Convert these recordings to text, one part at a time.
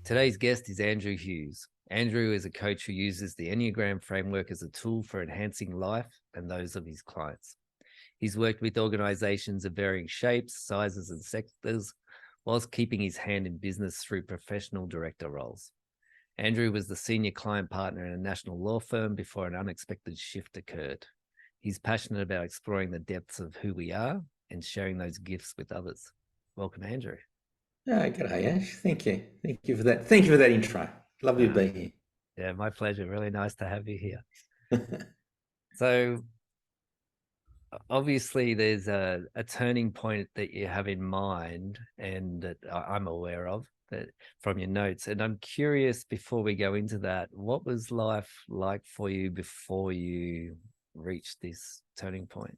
Today's guest is Andrew Hughes. Andrew is a coach who uses the Enneagram framework as a tool for enhancing life and those of his clients. He's worked with organizations of varying shapes, sizes, and sectors, whilst keeping his hand in business through professional director roles. Andrew was the senior client partner in a national law firm before an unexpected shift occurred. He's passionate about exploring the depths of who we are and sharing those gifts with others. Welcome, Andrew. G'day, Ash. Thank you. Thank you for that. Thank you for that intro. Lovely to be here. Yeah, my pleasure. Really nice to have you here. So obviously there's a turning point that you have in mind and that I'm aware of that from your notes. And I'm curious, before we go into that, what was life like for you before you reached this turning point?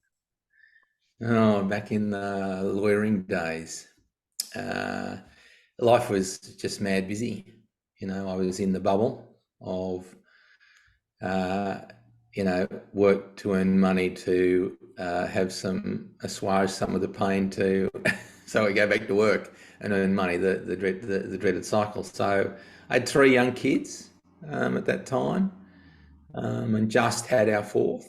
Oh, back in the lawyering days, life was just mad busy. I was in the bubble of, work to earn money to assuage some of the pain to, so I go back to work and earn money, the dreaded cycle. So I had 3 young kids at that time, and just had our 4th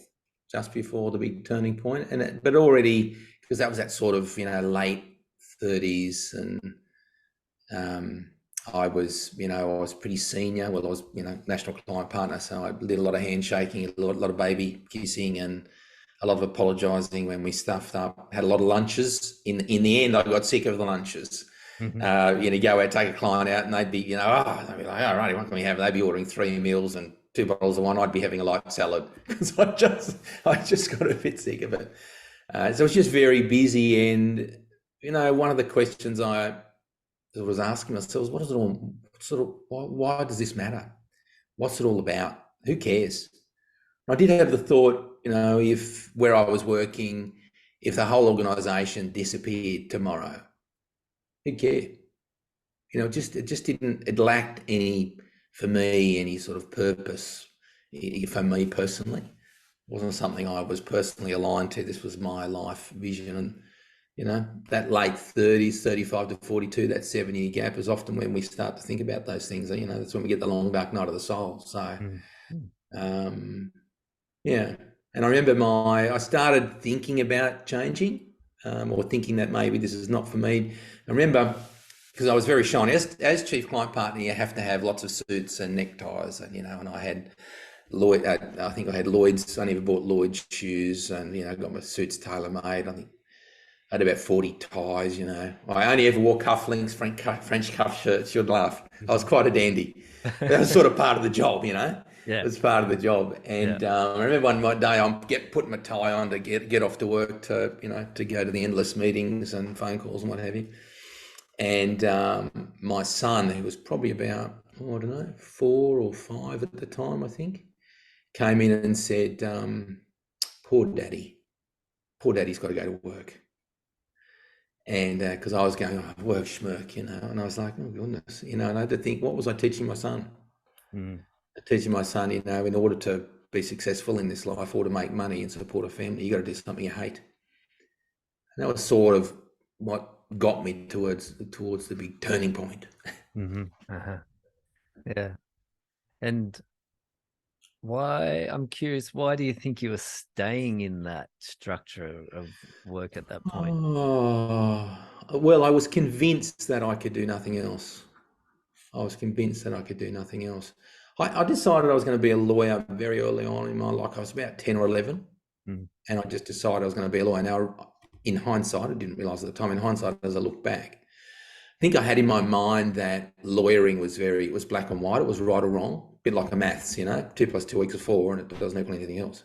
just before the big turning point. But already, because that was that sort of late 30s, and I was pretty senior. Well, I was national client partner, so I did a lot of handshaking, a lot of baby kissing, and a lot of apologising when we stuffed up. Had a lot of lunches. In the end, I got sick of the lunches. Mm-hmm. Go out, take a client out, and they'd be, they'd be like, "All right, what can we have?" They'd be ordering 3 meals and 2 bottles of wine. I'd be having a light salad because I just got a bit sick of it. So it's just very busy, and one of the questions I was asking myself was, why does this matter? What's it all about? Who cares? I did have the thought, if where I was working, if the whole organisation disappeared tomorrow, who'd care? It just didn't. It lacked any sort of purpose for me personally. It wasn't something I was personally aligned to. This was my life vision, and that late 30s, 35 to 42, that 7-year gap is often when we start to think about those things. That's when we get the long dark night of the soul. So, yeah. And I remember I started thinking about changing, or thinking that maybe this is not for me. I remember, because I was very shy. As chief client partner, you have to have lots of suits and neckties, and I had Lloyd. I think I had Lloyd's. I never bought Lloyd's shoes, and got my suits tailor made. I think I had about 40 ties. I only ever wore cufflinks, French cuff shirts. You'd laugh. I was quite a dandy. That was sort of part of the job, Yeah. It was part of the job. And I remember one day I'm putting my tie on to get off to work to go to the endless meetings and phone calls and what have you. And my son, who was probably about, I don't know, 4 or 5 at the time, I think, came in and said, poor daddy's got to go to work. And because I was going, work schmirk, and I was like, oh goodness, and I had to think, what was I teaching my son? Teaching my son, in order to be successful in this life or to make money and support a family, you got to do something you hate. And that was sort of what got me towards the big turning point. Yeah. And I'm curious, why do you think you were staying in that structure of work at that point? Oh, well, I was convinced that I could do nothing else. I decided I was going to be a lawyer very early on in my life. I was about 10 or 11, and I just decided I was going to be a lawyer. Now, in hindsight, I didn't realise at the time, in hindsight, as I look back, I think I had in my mind that lawyering was black and white. It was right or wrong, a bit like a maths, 2 + 2 = 4, and it doesn't equal anything else.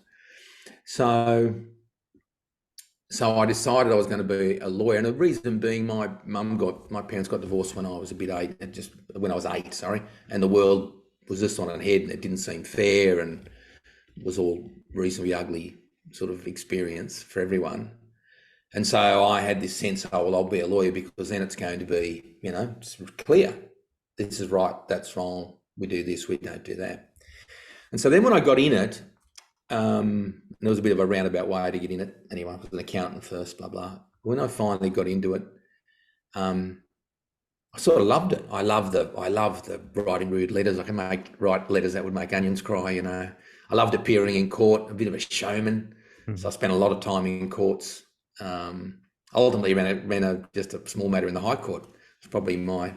So I decided I was going to be a lawyer, and the reason being, my parents got divorced when I was when I was 8, sorry, and the world was just on its head, and it didn't seem fair, and it was all reasonably ugly sort of experience for everyone. And so I had this sense, I'll be a lawyer because then it's going to be, it's clear. This is right, that's wrong. We do this, we don't do that. And so then when I got in it, there was a bit of a roundabout way to get in it. Anyway, I was an accountant first, blah, blah. When I finally got into it, I sort of loved it. I love the writing rude letters. I can write letters that would make onions cry, you know. I loved appearing in court, a bit of a showman. So I spent a lot of time in courts. Ultimately ran just a small matter in the High Court. It's probably my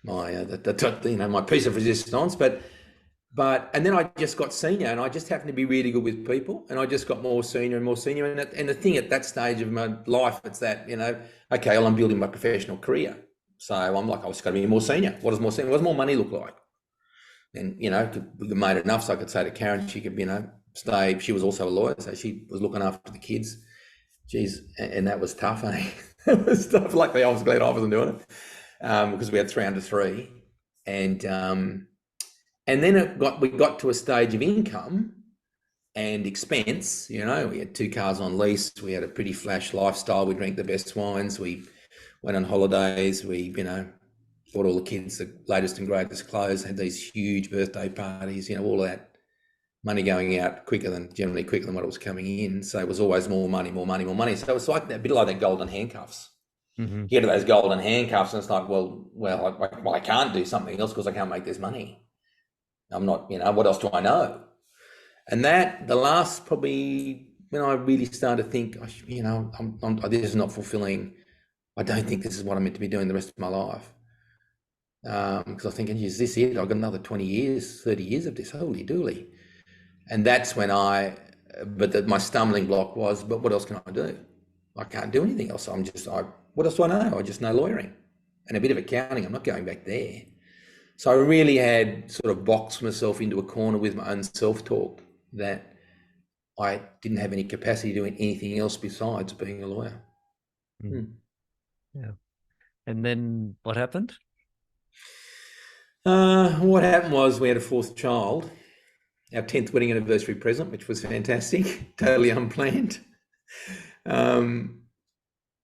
my piece of resistance. And then I just got senior, and I just happened to be really good with people, and I just got more senior and more senior. And the thing at that stage of my life, it's that, you know, okay, well, I'm building my professional career. So I'm like, I was going to be more senior. What does more senior? What does more money look like? And, you know, we made it enough so I could say to Karen, she could, you know, stay. She was also a lawyer, so she was looking after the kids. Geez, and that was tough, eh? It was tough. Luckily, I was glad I wasn't doing it, because we had 3 under 3. And then we got to a stage of income and expense. You know, we had 2 cars on lease. We had a pretty flash lifestyle. We drank the best wines. We went on holidays. We, you know, bought all the kids the latest and greatest clothes, had these huge birthday parties, you know, all that money going out generally quicker than what it was coming in. So it was always more money, more money, more money. So it was like a bit like that golden handcuffs. You get to those golden handcuffs and it's like, well, I can't do something else because I can't make this money. I'm not, you know, what else do I know? And that, the last probably, when I really started to think, you know, this is not fulfilling. I don't think this is what I'm meant to be doing the rest of my life. Because I'm thinking, is this it? I've got another 20 years, 30 years of this, holy dooly. And that's when my stumbling block was, but what else can I do? I can't do anything else. What else do I know? I just know lawyering and a bit of accounting. I'm not going back there. So I really had sort of boxed myself into a corner with my own self-talk that I didn't have any capacity doing anything else besides being a lawyer. Yeah. And then what happened? What happened was we had a 4th child, our 10th wedding anniversary present, which was fantastic, totally unplanned. So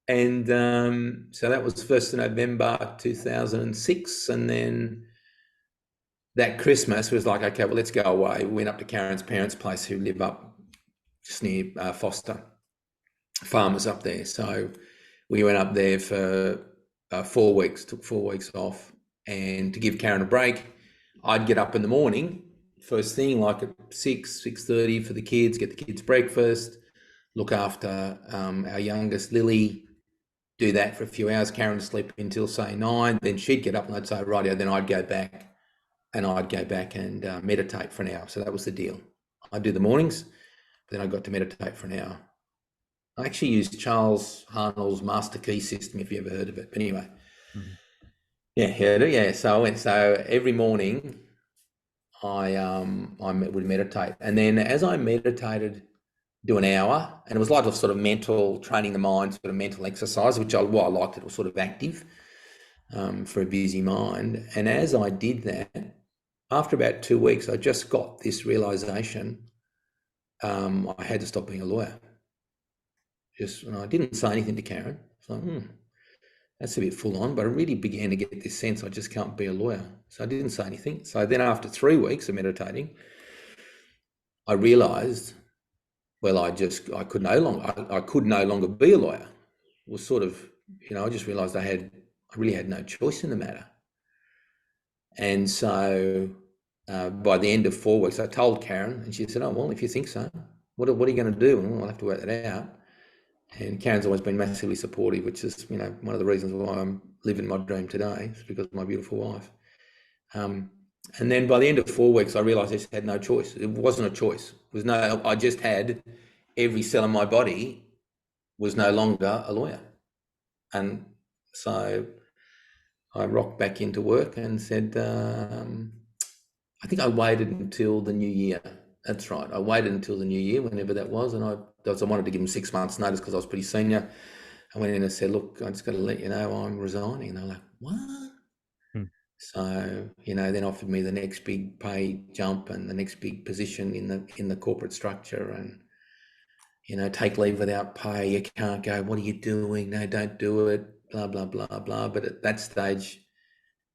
that was 1st of November 2006. And then that Christmas was like, okay, well, let's go away. We went up to Karen's parents' place, who live up just near Foster, farmers up there. So we went up there for 4 weeks, took 4 weeks off. And to give Karen a break, I'd get up in the morning, first thing, like at 6:30 for the kids, get the kids breakfast, look after our youngest, Lily, do that for a few hours. Karen would sleep until, say, 9. Then she'd get up and I'd say, rightio, then I'd go back and meditate for an hour. So that was the deal. I'd do the mornings, then I got to meditate for an hour. I actually used Charles Harnell's Master Key system, if you ever heard of it. But anyway, yeah. So every morning I would meditate, and then as I meditated, do an hour, and it was like a sort of mental training the mind, sort of mental exercise, which I liked. It was sort of active for a busy mind. And as I did that, after about 2 weeks, I just got this realization: I had to stop being a lawyer. And I didn't say anything to Karen. It's like, that's a bit full on, but I really began to get this sense I just can't be a lawyer. So I didn't say anything. So then after 3 weeks of meditating, I realized, well, I could no longer be a lawyer. It was sort of, you know, I just realized I really had no choice in the matter. And so by the end of 4 weeks, I told Karen, and she said, oh, well, if you think so, what are you going to do? And I'll have to work that out. And Karen's always been massively supportive, which is, you know, one of the reasons why I'm living my dream today, is because of my beautiful wife. And then by the end of 4 weeks, I realized I just had no choice. It wasn't a choice. I just had every cell in my body was no longer a lawyer. And so I rocked back into work and said, I think I waited until the new year. That's right. I waited until the new year, whenever that was. And I wanted to give them 6 months notice because I was pretty senior. I went in and said, look, I just got to let you know I'm resigning. And they're like, what? So, you know, then offered me the next big pay jump and the next big position in the corporate structure, and, you know, take leave without pay. You can't go, what are you doing? No, don't do it, blah, blah, blah, blah. But at that stage,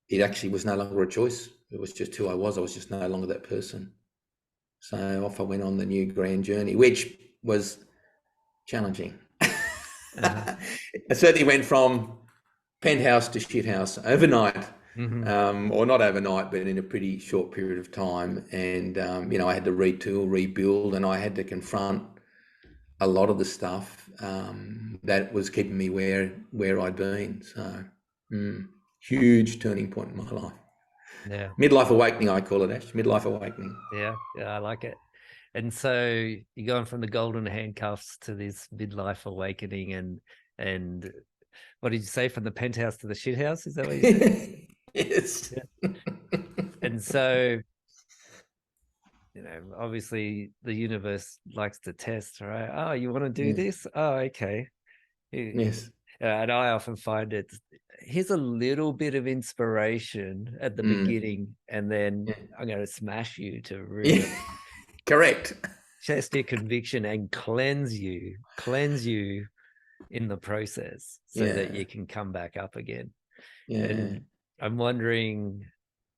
it actually was no longer a choice. It was just who I was. I was just no longer that person. So off I went on the new grand journey, which was challenging. It certainly went from penthouse to shithouse overnight, Mm-hmm. or not overnight, but in a pretty short period of time. And I had to retool, rebuild, and I had to confront a lot of the stuff that was keeping me where I'd been. So, huge turning point in my life. Yeah. Midlife awakening, I call it, Ash. Midlife awakening. Yeah. Yeah. I like it. And so you're going from the golden handcuffs to this midlife awakening, and what did you say, from the penthouse to the shithouse? Is that what you said? Yes. Yeah. And so, obviously the universe likes to test, right? Oh, you want to do Yeah. this? Oh, okay. Yes. And I often find it, here's a little bit of inspiration at the beginning, and then Yeah. I'm going to smash you to Yeah. really Correct. test your conviction and cleanse you in the process so that Yeah. you can come back up again. Yeah. And I'm wondering,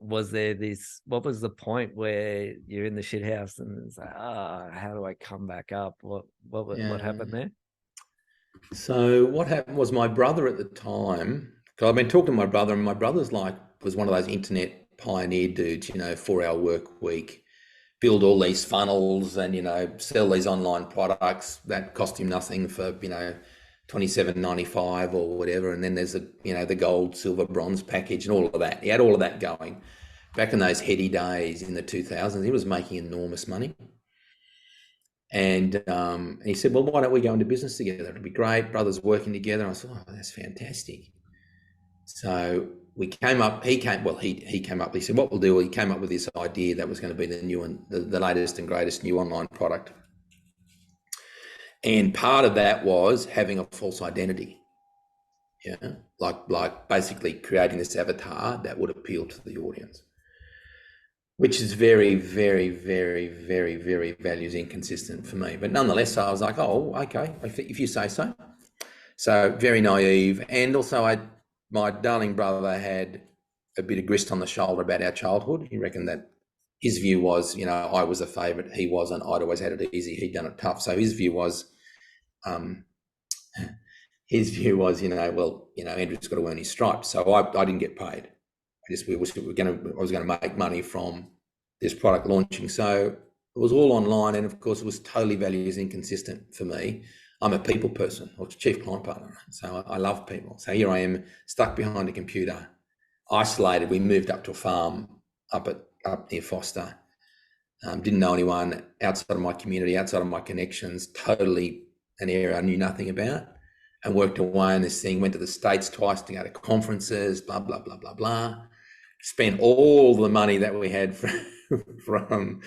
what was the point where you're in the shit house and it's like, how do I come back up? What Yeah. happened there? So what happened was my brother at the time, because I've been talking to my brother, and my brother's was one of those internet pioneer dudes, 4-hour work week, build all these funnels and, sell these online products that cost him nothing for, $27.95 or whatever. And then there's the gold, silver, bronze package and all of that. He had all of that going. Back in those heady days in the 2000s, he was making enormous money. And he said, well, why don't we go into business together? It'd be great. Brothers working together. And I said, oh, that's fantastic. So we came up, he came up, he said, what we'll do, he came up with this idea that was going to be the latest and greatest new online product. And part of that was having a false identity. Yeah. Like basically creating this avatar that would appeal to the audience, which is very, very, very, very, very values inconsistent for me. But nonetheless, I was like, oh, okay, if you say so. So very naive. And also my darling brother had a bit of grist on the shoulder about our childhood. He reckoned that his view was, I was a favourite, he wasn't. I'd always had it easy, he'd done it tough. So his view was, Andrew's got to earn his stripes. So I didn't get paid. I was going to make money from this product launching. So it was all online, and of course it was totally values inconsistent for me. I'm a people person, or chief client partner, so I love people. So here I am, stuck behind a computer, isolated. We moved up to a farm up near Foster. Didn't know anyone outside of my community, outside of my connections. Totally an area I knew nothing about, and worked away on this thing. Went to the States twice to go to conferences. Blah blah blah blah blah. Spent all the money that we had from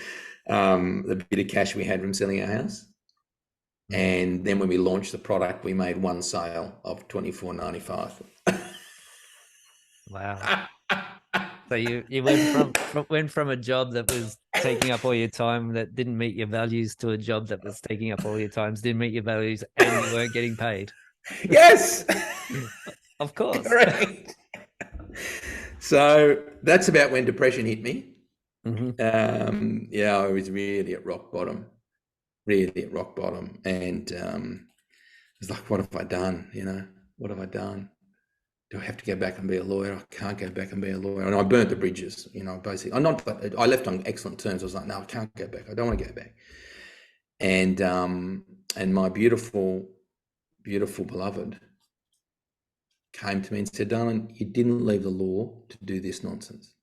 the bit of cash we had from selling our house. And then when we launched the product, we made one sale of $24.95. Wow. So you went from a job that was taking up all your time, that didn't meet your values, to a job that was taking up all your times, didn't meet your values, and you weren't getting paid. Yes. Of course. Correct. So that's about when depression hit me. I was really at rock bottom, and I was like, what have I done? What have I done? Do I have to go back and be a lawyer? I can't go back and be a lawyer. And I burnt the bridges, basically. I left on excellent terms. I was like, no, I can't go back. I don't want to go back. And my beautiful, beautiful beloved came to me and said, darling, you didn't leave the law to do this nonsense.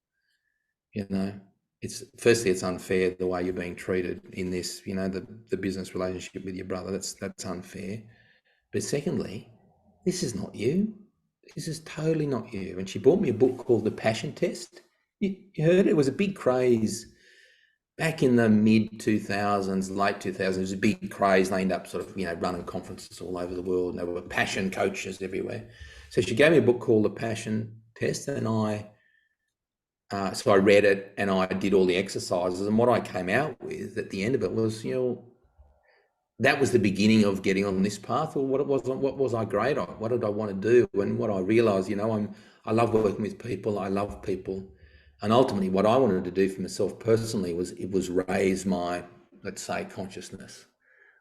It's unfair the way you're being treated in this, the business relationship with your brother. That's unfair. But secondly, this is not you. This is totally not you. And she bought me a book called The Passion Test. You heard it? It was a big craze back in the mid 2000s, late 2000s. It was a big craze. They ended up sort of, running conferences all over the world, and there were passion coaches everywhere. So she gave me a book called The Passion Test, and so I read it and I did all the exercises. And what I came out with at the end of it was, that was the beginning of getting on this path. Or what was I great at? What did I want to do? And what I realized, I love working with people. I love people. And ultimately what I wanted to do for myself personally was raise my, let's say, consciousness.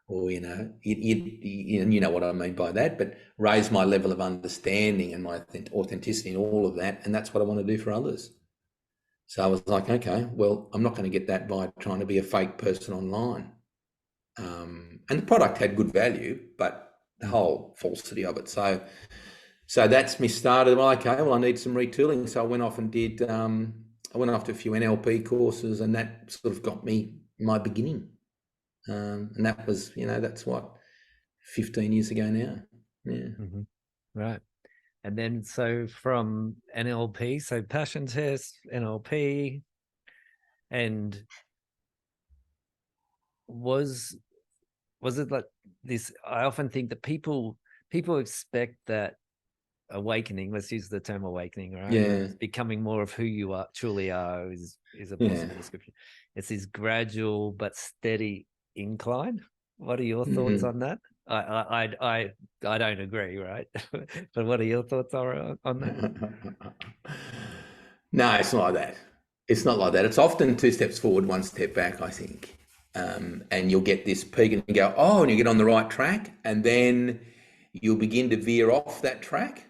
or you know what I mean by that, but raise my level of understanding and my authenticity and all of that, and that's what I want to do for others. So I was like, okay, well, I'm not going to get that by trying to be a fake person online. And the product had good value, but the whole falsity of it. So that's me started. Well, okay, well, I need some retooling. So I went off and did. I went off to a few NLP courses, and that sort of got me my beginning. And that was, that's what, 15 years ago now. Yeah. Mm-hmm. Right. And then so from NLP, so passion test, NLP, and was it like this? I often think that people expect that awakening, let's use the term awakening, right? Yeah. Becoming more of who you are truly are is a possible description. It's this gradual but steady incline. What are your thoughts on that? I don't agree, right? But what are your thoughts on that? No, it's not like that. It's not like that. It's often 2 steps forward, 1 step back, I think. And you'll get this peak and you go, oh, and you get on the right track, and then you'll begin to veer off that track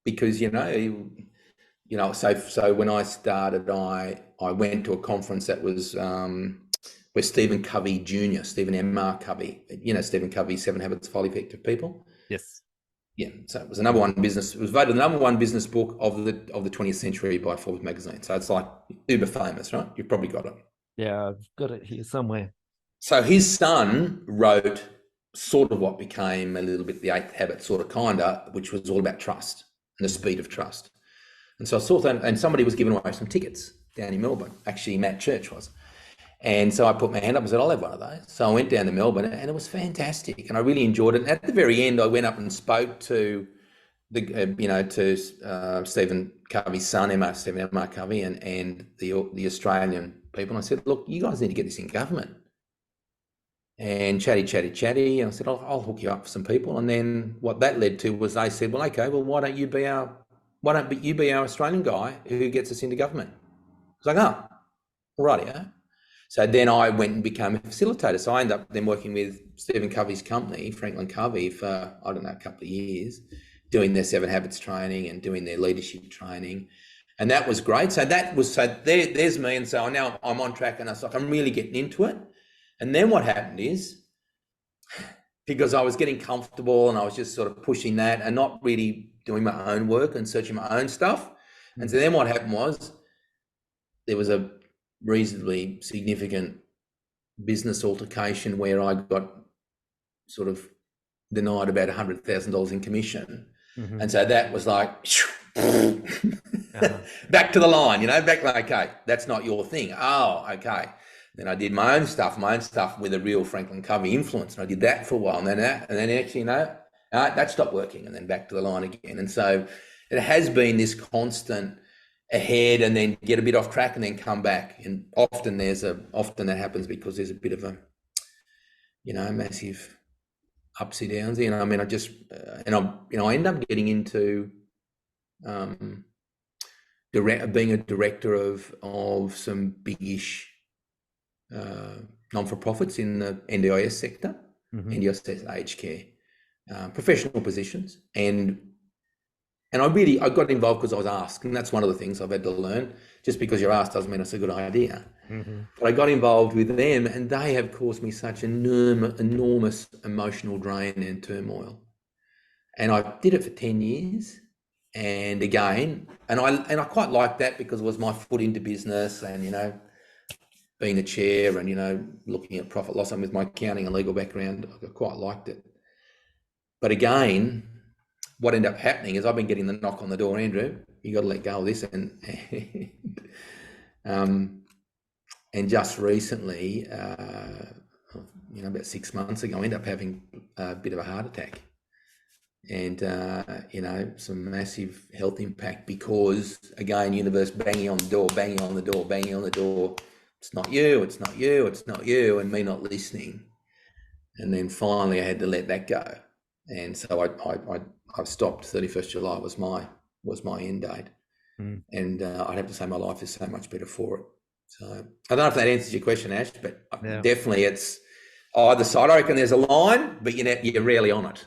because, so when I started, I went to a conference that was where Stephen Covey Jr., Stephen M.R. Covey, Stephen Covey, 7 Habits of Highly Effective People. Yes. Yeah, so it was the number one business. It was voted the number one business book of the 20th century by Forbes magazine. So it's like uber famous, right? You've probably got it. Yeah, I've got it here somewhere. So his son wrote sort of what became a little bit the 8th habit, sort of kinda, which was all about trust and the speed of trust. And so I saw that, and somebody was giving away some tickets down in Melbourne. Actually, Matt Church was. And so I put my hand up and said, I'll have one of those. So I went down to Melbourne, and it was fantastic. And I really enjoyed it. And at the very end, I went up and spoke to Stephen Covey's son, Stephen M.R. Covey, and the Australian people. And I said, look, you guys need to get this in government. And chatty. And I said, I'll hook you up for some people. And then what that led to was they said, well, okay, well, why don't you be our Australian guy who gets us into government? I was like, oh, right, yeah. So then I went and became a facilitator. So I ended up then working with Stephen Covey's company, Franklin Covey, for, I don't know, a couple of years, doing their 7 Habits training and doing their leadership training. And that was great. So there's me. And so now I'm on track, and I was like, I'm really getting into it. And then what happened is, because I was getting comfortable and I was just sort of pushing that and not really doing my own work and searching my own stuff. And so then what happened was there was a reasonably significant business altercation where I got sort of denied about $100,000 in commission. And so that was like, back to the line, back like, okay, that's not your thing. Oh, okay. Then I did my own stuff with a real Franklin Covey influence. And I did that for a while. And then actually, that stopped working, and then back to the line again. And so it has been this constant ahead and then get a bit off track and then come back. And often that happens because there's a bit of a, massive upsy downsy. And I mean, I end up getting into being a director of some big-ish non-for-profits in the NDIS sector, NDIS aged care, professional positions. And I got involved because I was asked, and that's one of the things I've had to learn. Just because you're asked doesn't mean it's a good idea. But I got involved with them, and they have caused me such enormous emotional drain and turmoil. And I did it for 10 years. And again, and I quite liked that because it was my foot into business and, being a chair and, looking at profit loss and with my accounting and legal background, I quite liked it. But again, what ended up happening is I've been getting the knock on the door, Andrew, you got to let go of this. And just recently, about 6 months ago, I ended up having a bit of a heart attack. And, some massive health impact because, again, universe banging on the door. It's not you, and me not listening. And then finally I had to let that go. And so I've stopped. 31st July was my end date. And I'd have to say my life is so much better for it. So I don't know if that answers your question, Ash, but definitely it's Either side, I reckon there's a line, but you're rarely on it.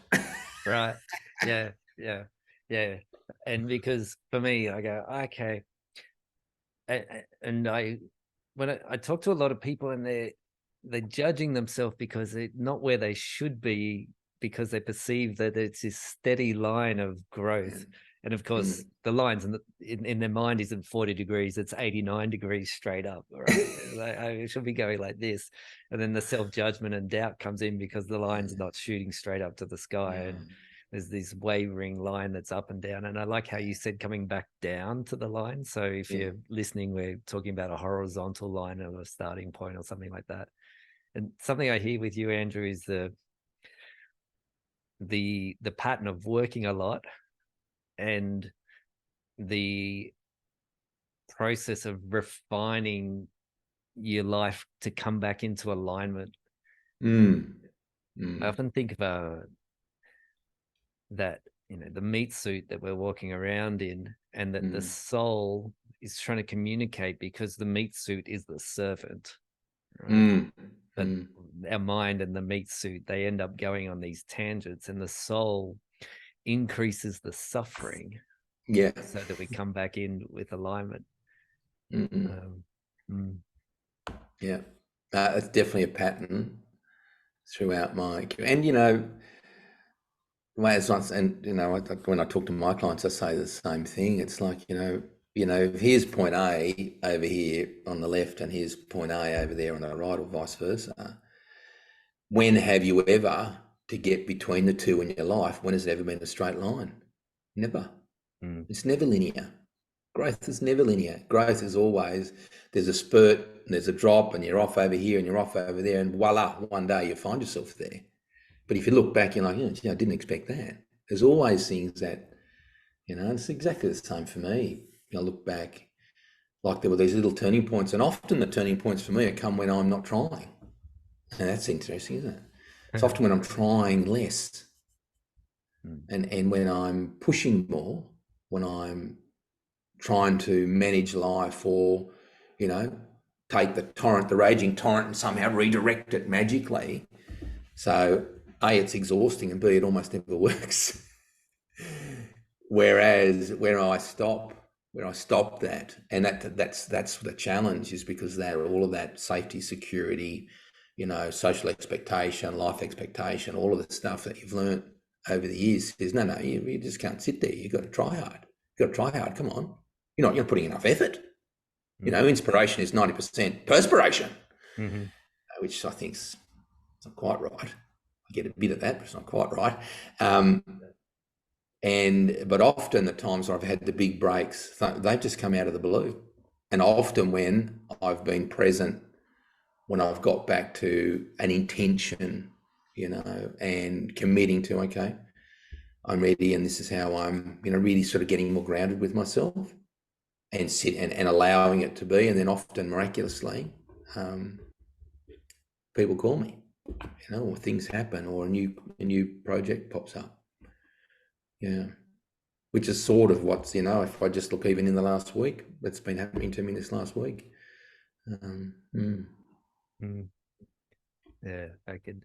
Right. Yeah. Yeah. Yeah. And because for me, I go, okay. And when I talk to a lot of people and they're judging themselves because they're not where they should be, because they perceive that it's this steady line of growth. And of course, the lines in their mind isn't 40 degrees, it's 89 degrees straight up, right? Like, I should be going like this. And then the self-judgment and doubt comes in because the line's not shooting straight up to the sky. And there's this wavering line that's up and down. And I like how you said coming back down to the line. So if you're listening, we're talking about a horizontal line of a starting point or something like that. And something I hear with you, Andrew, is the pattern of working a lot and the process of refining your life to come back into alignment. I often think about that, the meat suit that we're walking around in, and that the soul is trying to communicate because the meat suit is the servant, right? But our mind and the meat suit, they end up going on these tangents, and the soul increases the suffering so that we come back in with alignment. Yeah, it's definitely a pattern throughout my, and it's not, and when I talk to my clients, I say the same thing. It's like, here's point A over here on the left, and here's point A over there on the right, or vice versa. When have you ever, to get between the two in your life, when has it ever been a straight line? Never. It's never linear. Growth is never linear. Growth is always, there's a spurt, and there's a drop, and you're off over here and you're off over there, and voila, one day you find yourself there. But if you look back, you're like, I didn't expect that. There's always things that, it's exactly the same for me. I look back, like there were these little turning points, and often the turning points for me come when I'm not trying. And that's interesting, isn't it? It's often when I'm trying less, and when I'm pushing more, when I'm trying to manage life, or, take the raging torrent and somehow redirect it magically. So A, it's exhausting, and B, it almost never works. Whereas where I stop that, and that's the challenge, is because all of that safety, security, social expectation, life expectation, all of the stuff that you've learned over the years is, no, you just can't sit there. You've got to try hard. You've got to try hard. Come on. You're not putting enough effort. Inspiration is 90% perspiration, which I think's not quite right. I get a bit of that, but it's not quite right. But often the times I've had the big breaks, they've just come out of the blue. And often when I've been present, when I've got back to an intention, and committing to, okay, I'm ready, and this is how I'm, really sort of getting more grounded with myself, and and allowing it to be. And then often miraculously, people call me, or things happen, or a new project pops up. Yeah. Which is sort of what's, if I just look even in the last week, that's been happening to me this last week. Yeah, I could,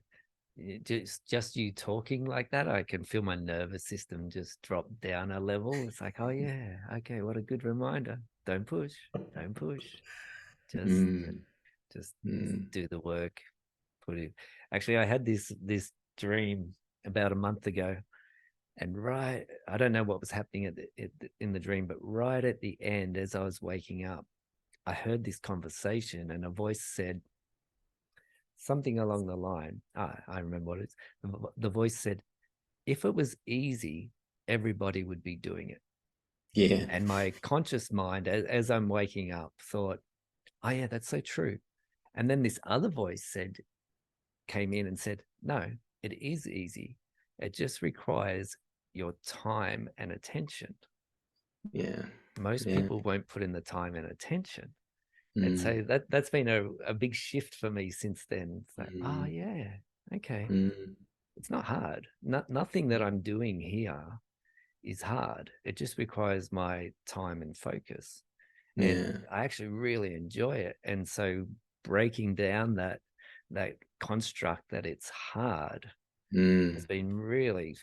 just you talking like that, I can feel my nervous system just drop down a level. It's like, oh yeah, okay, what a good reminder. Don't push. Just do the work. Actually, I had this dream about a month ago, and I don't know what was happening in the dream, but right at the end, as I was waking up, I heard this conversation, and a voice said something along the line. I remember what it's. The voice said, "If it was easy, everybody would be doing it." Yeah. And my conscious mind, as I'm waking up, thought, "Oh yeah, that's so true." And then this other voice came in and said, "No, it is easy. It just requires your time and attention." Yeah. Most people won't put in the time and attention. And so that's been a big shift for me since then. It's like, oh yeah, okay. It's not hard. Nothing that I'm doing here is hard. It just requires my time and focus. And I actually really enjoy it. And so breaking down that construct that it's hard has been really,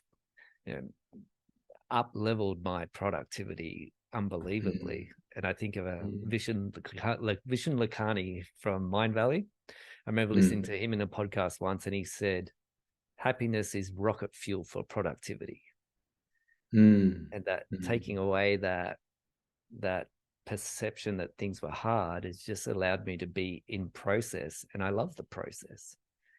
up-leveled my productivity unbelievably. And I think of Vishen Lakhani from Mind Valley. I remember listening to him in a podcast once, and he said, happiness is rocket fuel for productivity. And that taking away that perception that things were hard has just allowed me to be in process. And I love the process.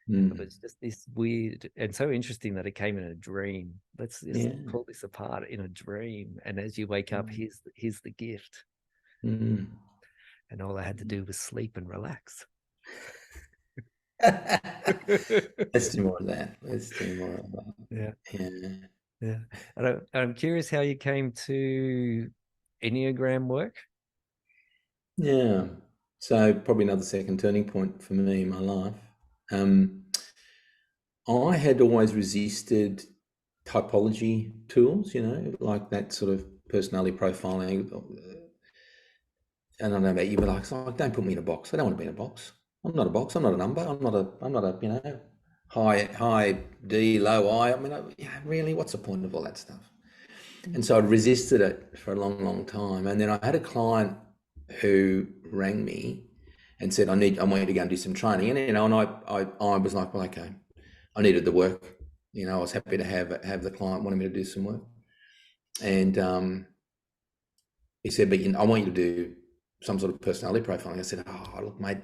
But it's just this weird and so interesting that it came in a dream. Let's just pull this apart in a dream. And as you wake up, here's the gift. And all I had to do was sleep and relax. Let's do more of that. Yeah. And I'm curious how you came to Enneagram work. Yeah. So probably another second turning point for me in my life. I had always resisted typology tools, like that sort of personality profiling. And I don't know about you, but like, don't put me in a box. I don't want to be in a box. I'm not a box. I'm not a number. I'm not a high D, low I. I mean, really, what's the point of all that stuff? And so I resisted it for a long, long time. And then I had a client who rang me and said, I want you to go and do some training. And, and I was like, well, okay. I needed the work. I was happy to have the client wanting me to do some work. And he said, but I want you to do some sort of personality profiling. I said, oh, look, mate,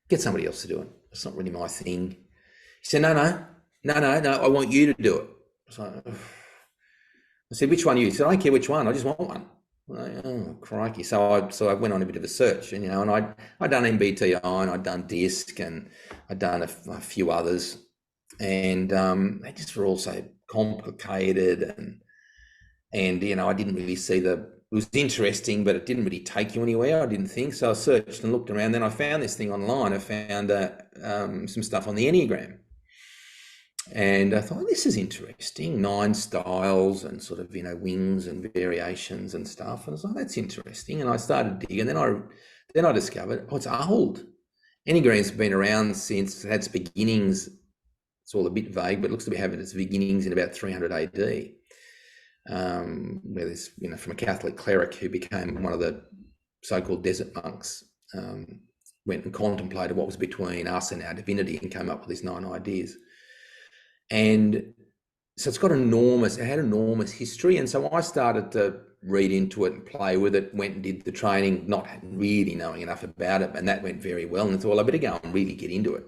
get somebody else to do it. It's not really my thing. He said, no, I want you to do it. So I said, which one are you? He said, I don't care which one. I just want one. Oh, crikey. So I went on a bit of a search, and I'd done MBTI, and I'd done DISC, and I'd done a few others. And they just were all so complicated, and I didn't really see it was interesting, but it didn't really take you anywhere, I didn't think. So I searched and looked around. Then I found this thing online. I found some stuff on the Enneagram, and I thought, this is interesting. 9 styles and sort of wings and variations and stuff. And I was like, that's interesting. And I started digging. Then I discovered, it's old. Enneagram's been around since it had its beginnings. It's all a bit vague, but it looks to be having its beginnings in about 300 AD, where there's, from a Catholic cleric who became one of the so-called desert monks, went and contemplated what was between us and our divinity and came up with these 9 ideas. And so it had enormous history. And so I started to read into it and play with it, went and did the training, not really knowing enough about it. And that went very well. And I thought, well, I better go and really get into it.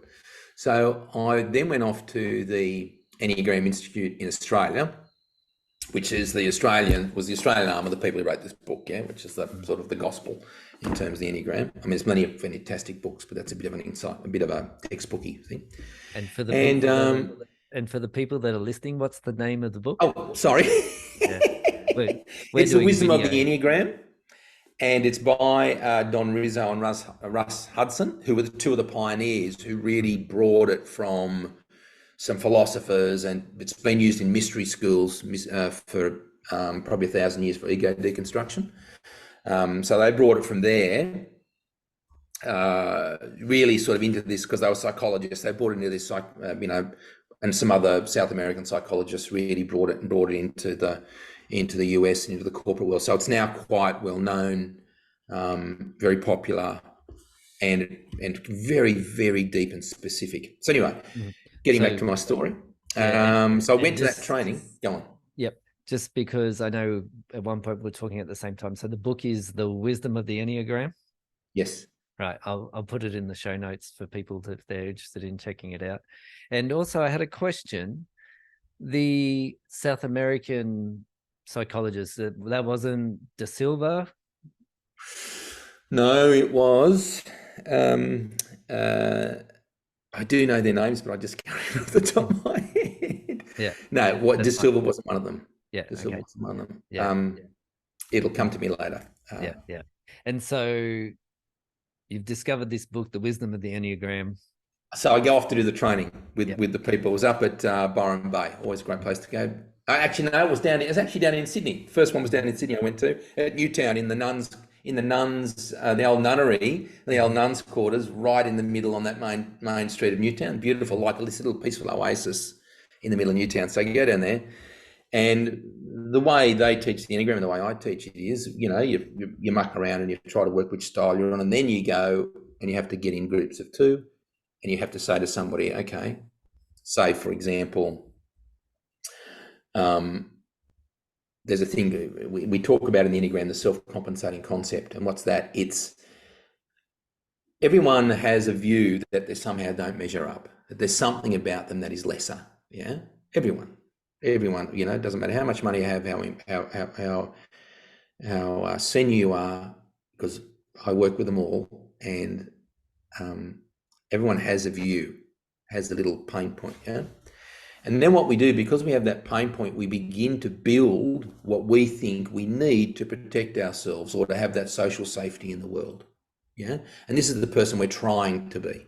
So I then went off to the Enneagram Institute in Australia, which is the Australian arm of the people who wrote this book, which is the sort of the gospel in terms of the Enneagram. I mean, there's plenty of fantastic books, but that's a bit of an insight, a bit of a textbooky thing. And for the people that are listening, what's the name of the book? Oh, sorry. It's The Wisdom of the Enneagram. And it's by Don Rizzo and Russ Hudson, who were two of the pioneers who really brought it from some philosophers, and it's been used in mystery schools for probably 1,000 years for ego deconstruction. So they brought it from there, really sort of into this, because they were psychologists. They brought it into this, and some other South American psychologists really brought it into the US and into the corporate world. So it's now quite well known, very popular, and very, very deep and specific. So anyway, getting back to my story. So I went to that training. Go on. Yep. Just because I know at one point we're talking at the same time. So the book is The Wisdom of the Enneagram. Yes. Right. I'll put it in the show notes for people if they're interested in checking it out. And also I had a question. The South American psychologist, that wasn't Da Silva? No, it was. I do know their names, but I just can't remember off the top of my head. Yeah. No, Da Silva wasn't one of them. Yeah. Da Silva wasn't one of them. Yeah. It'll come to me later. Yeah. And so you've discovered this book, The Wisdom of the Enneagram. So I go off to do the training with the people. It was up at Byron Bay, always a great place to go. It was actually down in Sydney. The first one was down in Sydney. I went to at Newtown in the nuns in the nuns, the old nunnery, the old nuns' quarters, right in the middle on that main street of Newtown. Beautiful, like this little peaceful oasis in the middle of Newtown. So you go down there, and the way they teach the Enneagram and the way I teach it is, you muck around and you try to work which style you're on, and then you go and you have to get in groups of two, and you have to say to somebody, okay, say for example, there's a thing we talk about in the Enneagram, the self-compensating concept. And what's that? It's everyone has a view that they somehow don't measure up, that there's something about them that is lesser. Yeah, everyone, it doesn't matter how much money you have, how senior you are, because I work with them all, and everyone has a view, has a little pain point. Yeah. And then what we do, because we have that pain point, we begin to build what we think we need to protect ourselves or to have that social safety in the world. Yeah. And this is the person we're trying to be.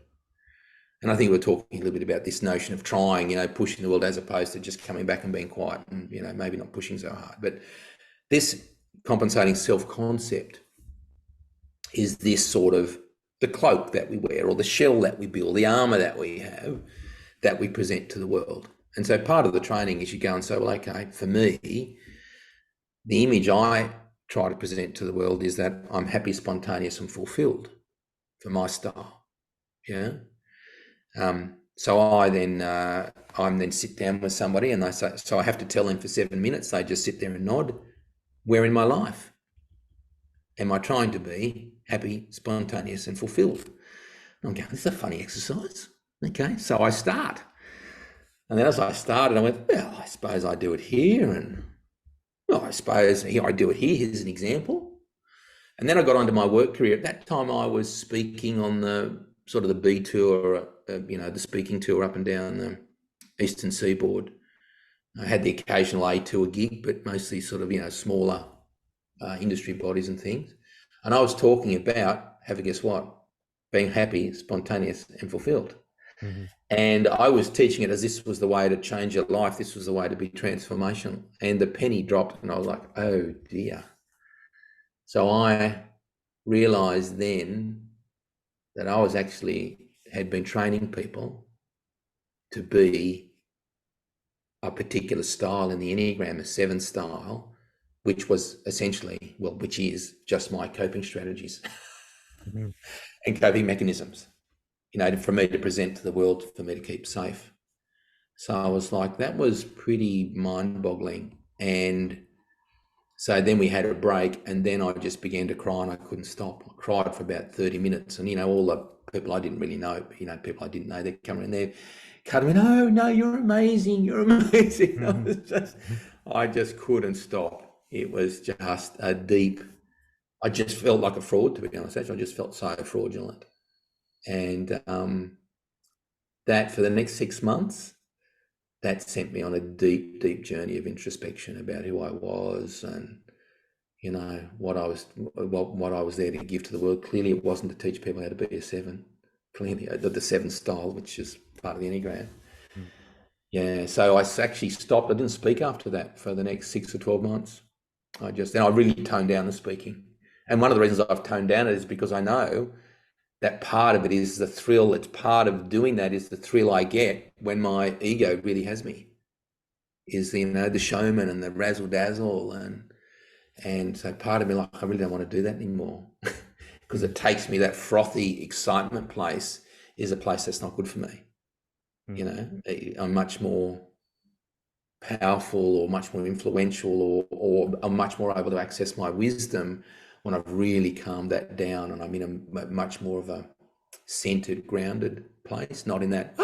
And I think we're talking a little bit about this notion of trying, pushing the world as opposed to just coming back and being quiet and, maybe not pushing so hard. But this compensating self-concept is this sort of the cloak that we wear or the shell that we build, the armor that we have, that we present to the world. And so part of the training is you go and say, well, okay, for me, the image I try to present to the world is that I'm happy, spontaneous, and fulfilled for my style. Yeah. So I'm then sit down with somebody and they say, so I have to tell them for 7 minutes, they just sit there and nod. Where in my life am I trying to be happy, spontaneous, and fulfilled? And I'm going, this is a funny exercise. Okay, so I start. And then as I started, I went, well, I suppose I do it here. And well, I suppose here I do it here. Here's an example. And then I got onto my work career. At that time, I was speaking on the sort of the B tour, the speaking tour up and down the Eastern Seaboard. I had the occasional A tour gig, but mostly sort of, smaller industry bodies and things. And I was talking about, have a guess what? Being happy, spontaneous, and fulfilled. Mm-hmm. And I was teaching it as this was the way to change your life. This was the way to be transformational. And the penny dropped and I was like, oh dear. So I realized then that I had been training people to be a particular style in the Enneagram, a 7 style, which was essentially, which is just my coping strategies mm-hmm. and coping mechanisms. For me to present to the world, for me to keep safe. So I was like, that was pretty mind-boggling. And so then we had a break and then I just began to cry and I couldn't stop. I cried for about 30 minutes and, all the people I didn't really know, people I didn't know, they're coming in there, cutting me, no, you're amazing, you're amazing. Mm-hmm. I just couldn't stop. It was just I just felt like a fraud, to be honest. Actually, I just felt so fraudulent. And that for the next 6 months, that sent me on a deep, deep journey of introspection about who I was and, what I was there to give to the world. Clearly, it wasn't to teach people how to be a 7. Clearly, the 7 style, which is part of the Enneagram. Mm. Yeah, so I actually stopped. I didn't speak after that for the next 6 or 12 months. I really toned down the speaking. And one of the reasons I've toned down it is because I know that part of it is the thrill. It's part of doing that is the thrill I get when my ego really has me, is, the showman and the razzle dazzle. And so part of me, like, I really don't want to do that anymore because it takes me, that frothy excitement place is a place that's not good for me. Mm. I'm much more powerful or much more influential or I'm much more able to access my wisdom when I've really calmed that down and I'm in a much more of a centered, grounded place, not in that,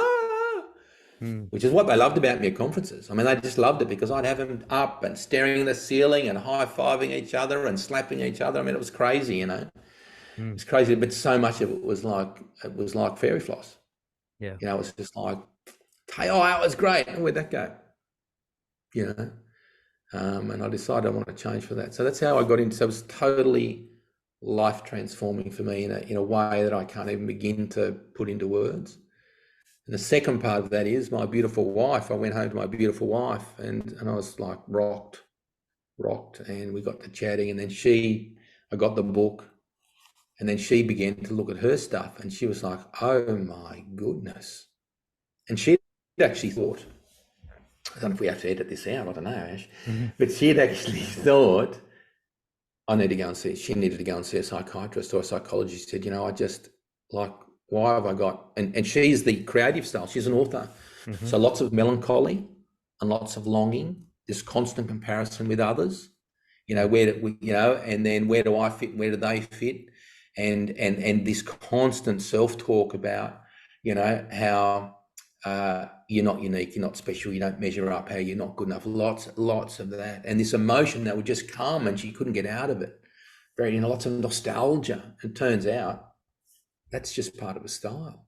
which is what they loved about me at conferences. I mean, they just loved it because I'd have them up and staring at the ceiling and high-fiving each other and slapping each other. I mean, it was crazy, It was crazy, but so much of it was like fairy floss. Yeah. It was just like, hey, oh, that was great. And where'd that go? And I decided I want to change for that. So that's how I got into. So it was totally life transforming for me in a way that I can't even begin to put into words. And the second part of that is my beautiful wife. I went home to my beautiful wife and I was like rocked, and we got to chatting. And then I got the book, and then she began to look at her stuff, and she was like, oh my goodness. And she actually thought, I don't know if we have to edit this out, I don't know, Ash, but she had actually thought, I need to go and see, she needed to go and see a psychiatrist or a psychologist. She said, you know, I just like, why have I got, and she's the creative style, she's an author. So lots of melancholy and lots of longing, this constant comparison with others, you know, where do we, you know, and then where do I fit, where do they fit? And this constant self-talk about, you know, how you're not unique, you're not special, you don't measure up, how you're not good enough, lots of that. And this emotion that would just come and she couldn't get out of it. Very, you know, lots of nostalgia. It turns out that's just part of a style.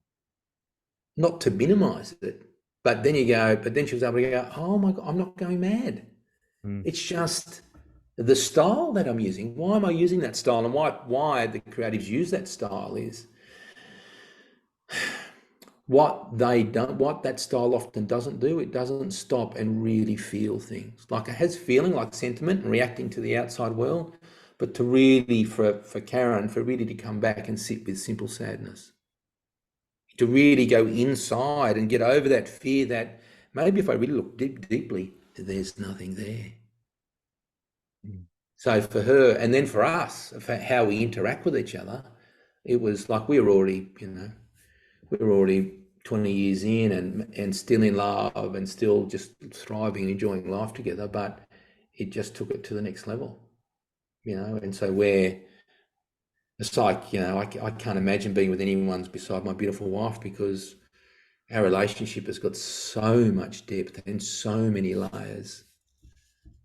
Not to minimize it, but then you go, but then she was able to go, oh my God, I'm not going mad. It's just the style that I'm using. Why am I using that style? And why the creatives use that style is what that style often doesn't do. It doesn't stop and really feel things. Like it has feeling, like sentiment and reacting to the outside world, but to really, for Karen, for really to come back and sit with simple sadness, to really go inside and get over that fear that maybe if I really look deeply, there's nothing there. So for her, and then for us, for how we interact with each other, it was like we were already, you know, we were already 20 years in and still in love and still just thriving and enjoying life together, but it just took it to the next level, you know. And so where it's like, you know, I can't imagine being with anyone beside my beautiful wife, because our relationship has got so much depth and so many layers.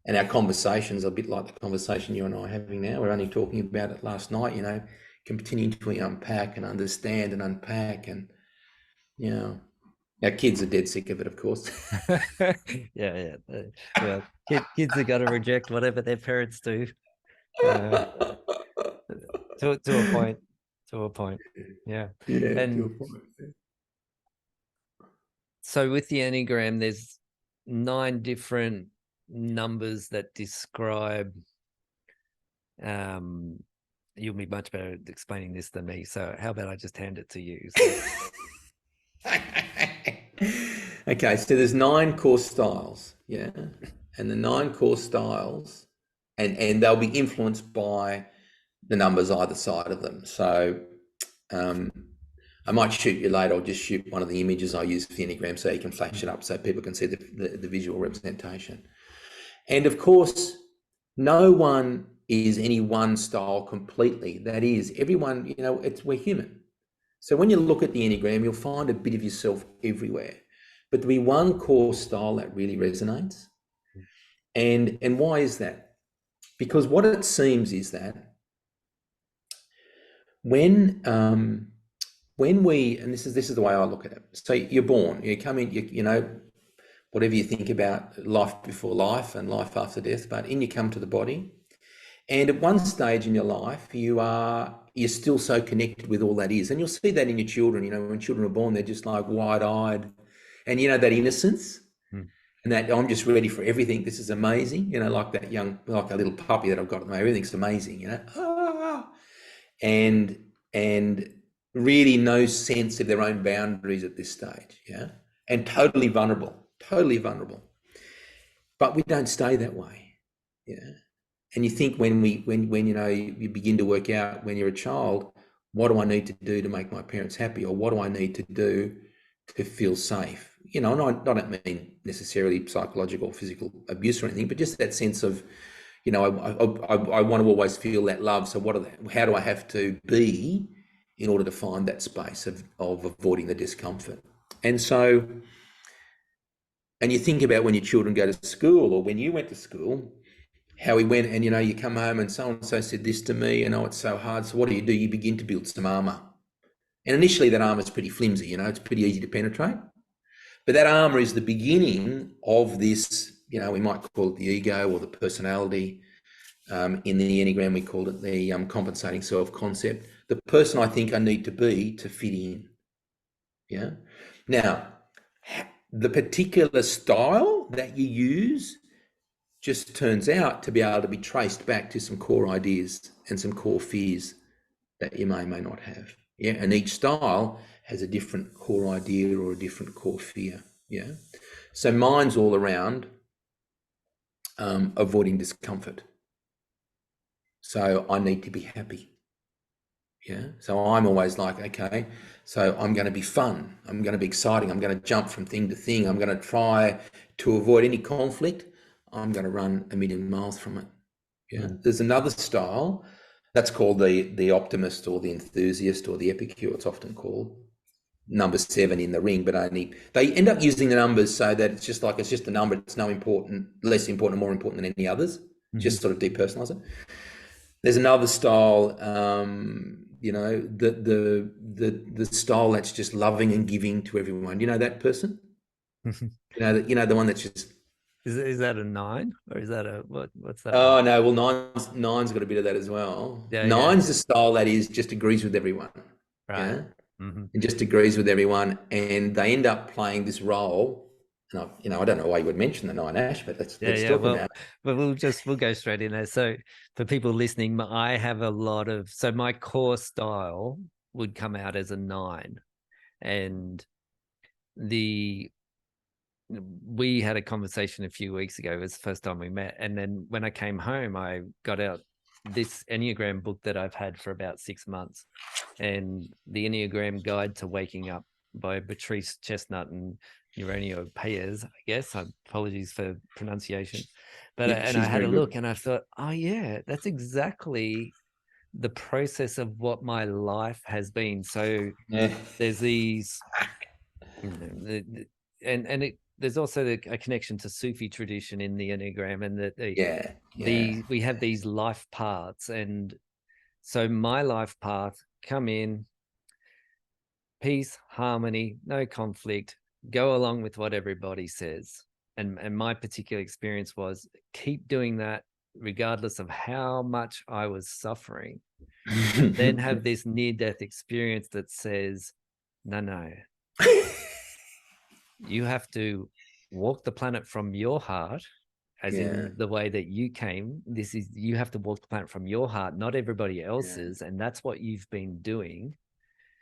And our conversations are a bit like the conversation you and I are having now. We're only talking about it last night, you know, continuing to unpack and understand and unpack. And, you know, our kids are dead sick of it, of course. Yeah. Well, kids are going to reject whatever their parents do. To a point. Yeah. Yeah, And to a point. so with the Enneagram, there's 9 different numbers that describe, you'll be much better at explaining this than me. So how about I just hand it to you? So. Okay, so there's 9 core styles, yeah, and the 9 core styles, and they'll be influenced by the numbers either side of them. So I might shoot you later. I'll just shoot one of the images I use for the Enneagram so you can flash it up so people can see the visual representation. And of course, no one is any one style completely. That is, everyone, you know, we're human. So when you look at the Enneagram, you'll find a bit of yourself everywhere. But there'll be one core style that really resonates. And why is that? Because what it seems is that when we, and this is the way I look at it. So you're born, you come in, you know, whatever you think about life before life and life after death, but in you come to the body. And at one stage in your life, you're still so connected with all that is. And you'll see that in your children, you know, when children are born, they're just like wide-eyed. And, you know, that innocence and that I'm just ready for everything. This is amazing. You know, like that like a little puppy that I've got at the moment. Everything's amazing, you know. And really no sense of their own boundaries at this stage, yeah. And totally vulnerable. But we don't stay that way, yeah. And you think when you know, you begin to work out when you're a child, what do I need to do to make my parents happy, or what do I need to do to feel safe? You know, and I don't mean necessarily psychological or physical abuse or anything, but just that sense of, you know, I want to always feel that love. So how do I have to be in order to find that space of avoiding the discomfort? And so, and you think about when your children go to school, or when you went to school, how we went, and, you know, you come home and so-and-so said this to me, and oh, it's so hard. So what do? You begin to build some armor. And initially that armor is pretty flimsy, you know, it's pretty easy to penetrate. But that armor is the beginning of this, you know, we might call it the ego or the personality. In the Enneagram, we called it the compensating self-concept. The person I think I need to be to fit in. Yeah. Now, the particular style that you use just turns out to be able to be traced back to some core ideas and some core fears that you may not have. Yeah, and each style has a different core idea or a different core fear. Yeah, so mine's all around avoiding discomfort. So I need to be happy. Yeah, so I'm always like, okay, so I'm going to be fun. I'm going to be exciting. I'm going to jump from thing to thing. I'm going to try to avoid any conflict. I'm going to run a million miles from it. Yeah, there's another style that's called the optimist or the enthusiast or the epicure. It's often called number 7 in the ring, but only they end up using the numbers so that it's just a number. It's no important, less important, more important than any others. Just sort of depersonalize it. There's another style, the style that's just loving and giving to everyone. You know that person? The one that's just. Is that a 9 or is that a what's that one? Oh no, well nine's got a bit of that as well. Yeah. Nine's the style that is just agrees with everyone. Right. Yeah. And just agrees with everyone, and they end up playing this role. And I don't know why you would mention the 9 Ash, but let's talk Well, about it. but we'll go straight in there. So for people listening, I have a lot of, so my core style would come out as a 9, and we had a conversation a few weeks ago. It was the first time we met, and then when I came home, I got out this Enneagram book that I've had for about 6 months, and the Enneagram Guide to Waking Up by Patrice Chestnut and Uranio Payers, I guess. Apologies for pronunciation. But Yeah, and I she's had very a good. look and I thought, oh yeah, that's exactly the process of what my life has been. So Yeah, there's these, and there's also a connection to Sufi tradition in the Enneagram, and that yeah, we have these life paths. And so my life path, come in, peace, harmony, no conflict, go along with what everybody says. And my particular experience was keep doing that regardless of how much I was suffering. And then have this near-death experience that says, no, you have to walk the planet from your heart, as yeah, in the way that you came. This is, you have to walk the planet from your heart, not everybody yeah, else's. And that's what you've been doing.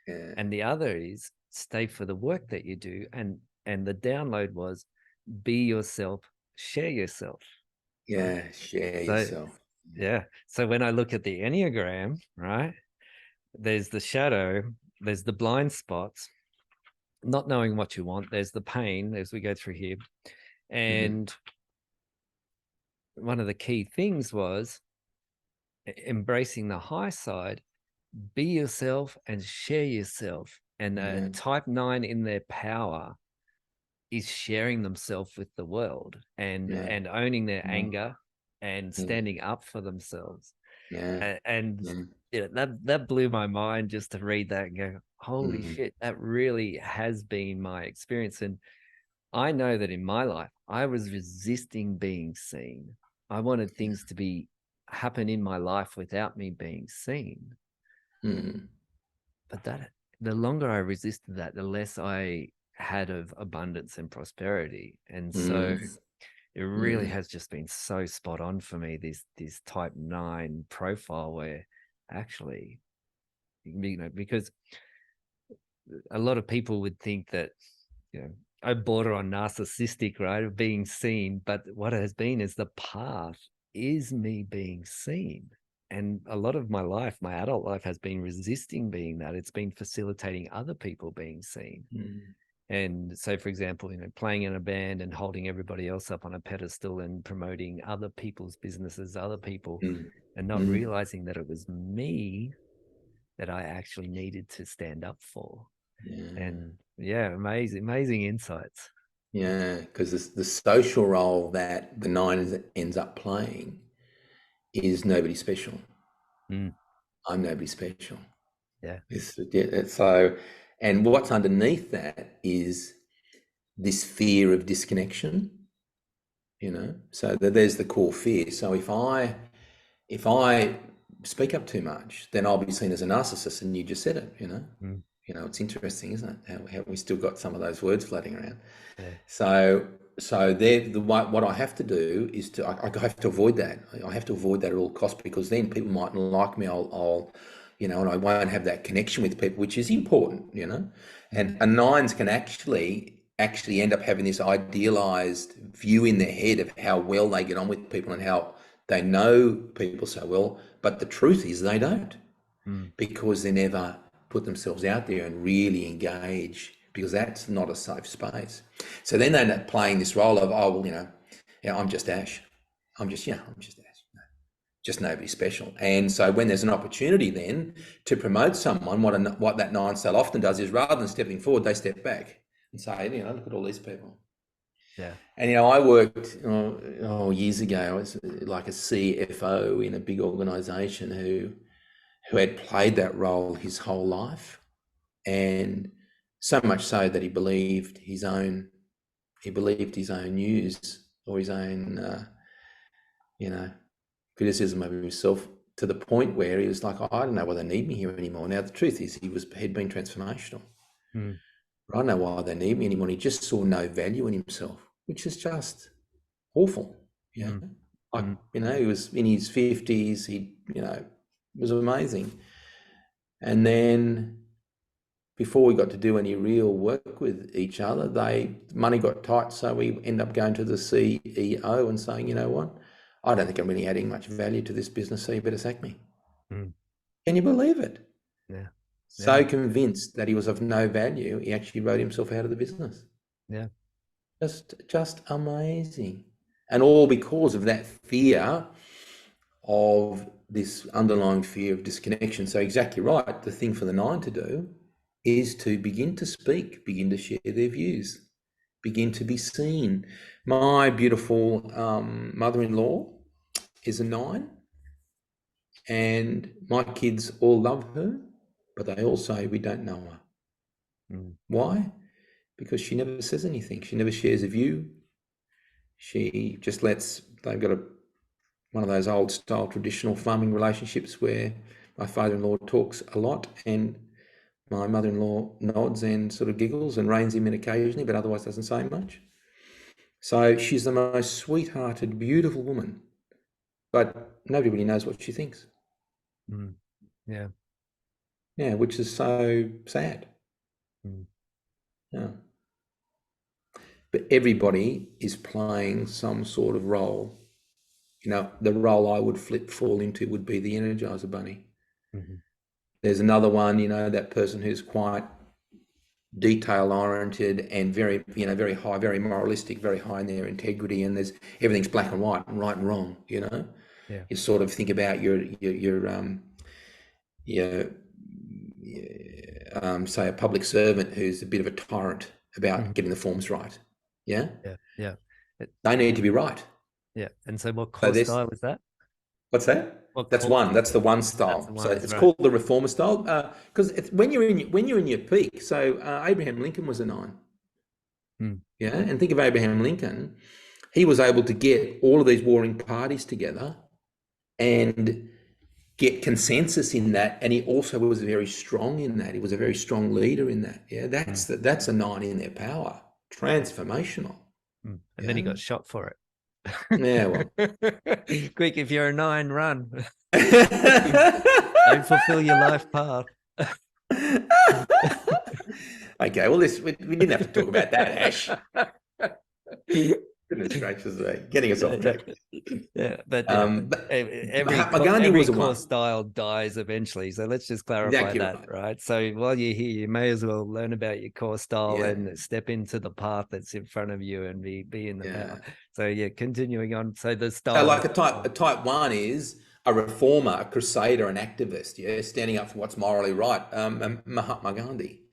yeah, And the other is stay for the work that you do. And the download was be yourself, share yourself. Right. yeah. Share So yourself. yeah. So when I look at the Enneagram, right, there's the shadow, there's the blind spots, not knowing what you want, there's the pain as we go through here. And one of the key things was embracing the high side, be yourself and share yourself. And Yeah, type 9 in their power is sharing themselves with the world, yeah, and owning their yeah, anger and yeah, standing up for themselves. yeah, And yeah. that blew my mind just to read that and go, holy Mm, shit, that really has been my experience. And I know that in my life I was resisting being seen. I wanted things to be happen in my life without me being seen. mm, But that, the longer I resisted that, the less I had of abundance and prosperity. And so mm, it really mm, has just been so spot on for me, this type 9 profile, where actually, because a lot of people would think that, I border on narcissistic, right, of being seen. But what it has been is the path is me being seen. And a lot of my life, my adult life, has been resisting being that. It's been facilitating other people being seen. mm, And so, for example, playing in a band and holding everybody else up on a pedestal and promoting other people's businesses, other people, mm, and not mm. realizing that it was me that I actually needed to stand up for. Yeah, And yeah, amazing insights. yeah. Because the social role that the 9 ends up playing is nobody special. Mm, I'm nobody special. yeah. So, and what's underneath that is this fear of disconnection. So there's the core fear. So if I speak up too much, then I'll be seen as a narcissist, and you just said it. Mm, It's interesting, isn't it? How we still got some of those words floating around. yeah. So So what I have to do is I have to avoid that. I have to avoid that at all costs, because then people mightn't like me. I'll and I won't have that connection with people, which is important, And nines can actually end up having this idealized view in their head of how well they get on with people and how they know people so well. But the truth is they don't, because they never put themselves out there and really engage, because that's not a safe space. So then they end up playing this role of, oh, well, I'm just Ash. I'm just Ash. Just nobody special. And so when there's an opportunity then to promote someone, what that nine style often does is, rather than stepping forward, they step back and say, look at all these people. Yeah. And, I worked years ago, I was like a CFO in a big organization who had played that role his whole life. And so much so that he believed his own news, or his own, criticism of himself, to the point where he was like, I don't know why they need me here anymore. Now, the truth is he'd been transformational. I don't know why they need me anymore. He just saw no value in himself, which is just awful. He was in his 50s. It was amazing. And then before we got to do any real work with each other, money got tight. So we end up going to the CEO and saying, you know what? I don't think I'm really adding much value to this business, so you better sack me. Can you believe it? Yeah. So convinced that he was of no value, he actually wrote himself out of the business. Yeah. Just amazing. And all because of that fear, of this underlying fear of disconnection. So exactly right. The thing for the nine to do is to begin to speak, begin to share their views, begin to be seen. My beautiful mother-in-law is a nine, and my kids all love her, but they all say we don't know her. Why? Because she never says anything. She never shares a view. She just they've got one of those old style traditional farming relationships where my father-in-law talks a lot and my mother-in-law nods and sort of giggles and reins him in occasionally, but otherwise doesn't say much. So she's the most sweethearted, beautiful woman, but nobody really knows what she thinks. Yeah. Yeah, which is so sad. Yeah. But everybody is playing some sort of role. The role I would fall into would be the Energizer Bunny. There's another one, that person who's quite detail oriented and very, very high, very moralistic, very high in their integrity, and everything's black and white and right and wrong. Yeah. You sort of think about your say a public servant who's a bit of a tyrant about getting the forms right. Yeah. They need to be right. Yeah. And so what core style is that? What's that? That's one. That's the one style. So it's called the reformer style, because when you're in your peak. So Abraham Lincoln was a nine. Yeah, and think of Abraham Lincoln. He was able to get all of these warring parties together and get consensus in that, and he also was very strong in that. He was a very strong leader in that. Yeah, that's a nine in their power. Transformational. And then he got shot for it. Yeah, well. Quick, if you're a nine, run. Don't fulfill your life path. Okay, well, we didn't have to talk about that, Ash. Goodness gracious, getting us off track. Yeah, but Mahatma Gandhi was core style dies eventually. So let's just clarify that, right? So while you're here, you may as well learn about your core style and step into the path that's in front of you and be in the power. So continuing on. So the style. So like a type one is a reformer, a crusader, an activist. Standing up for what's morally right. Mahatma Gandhi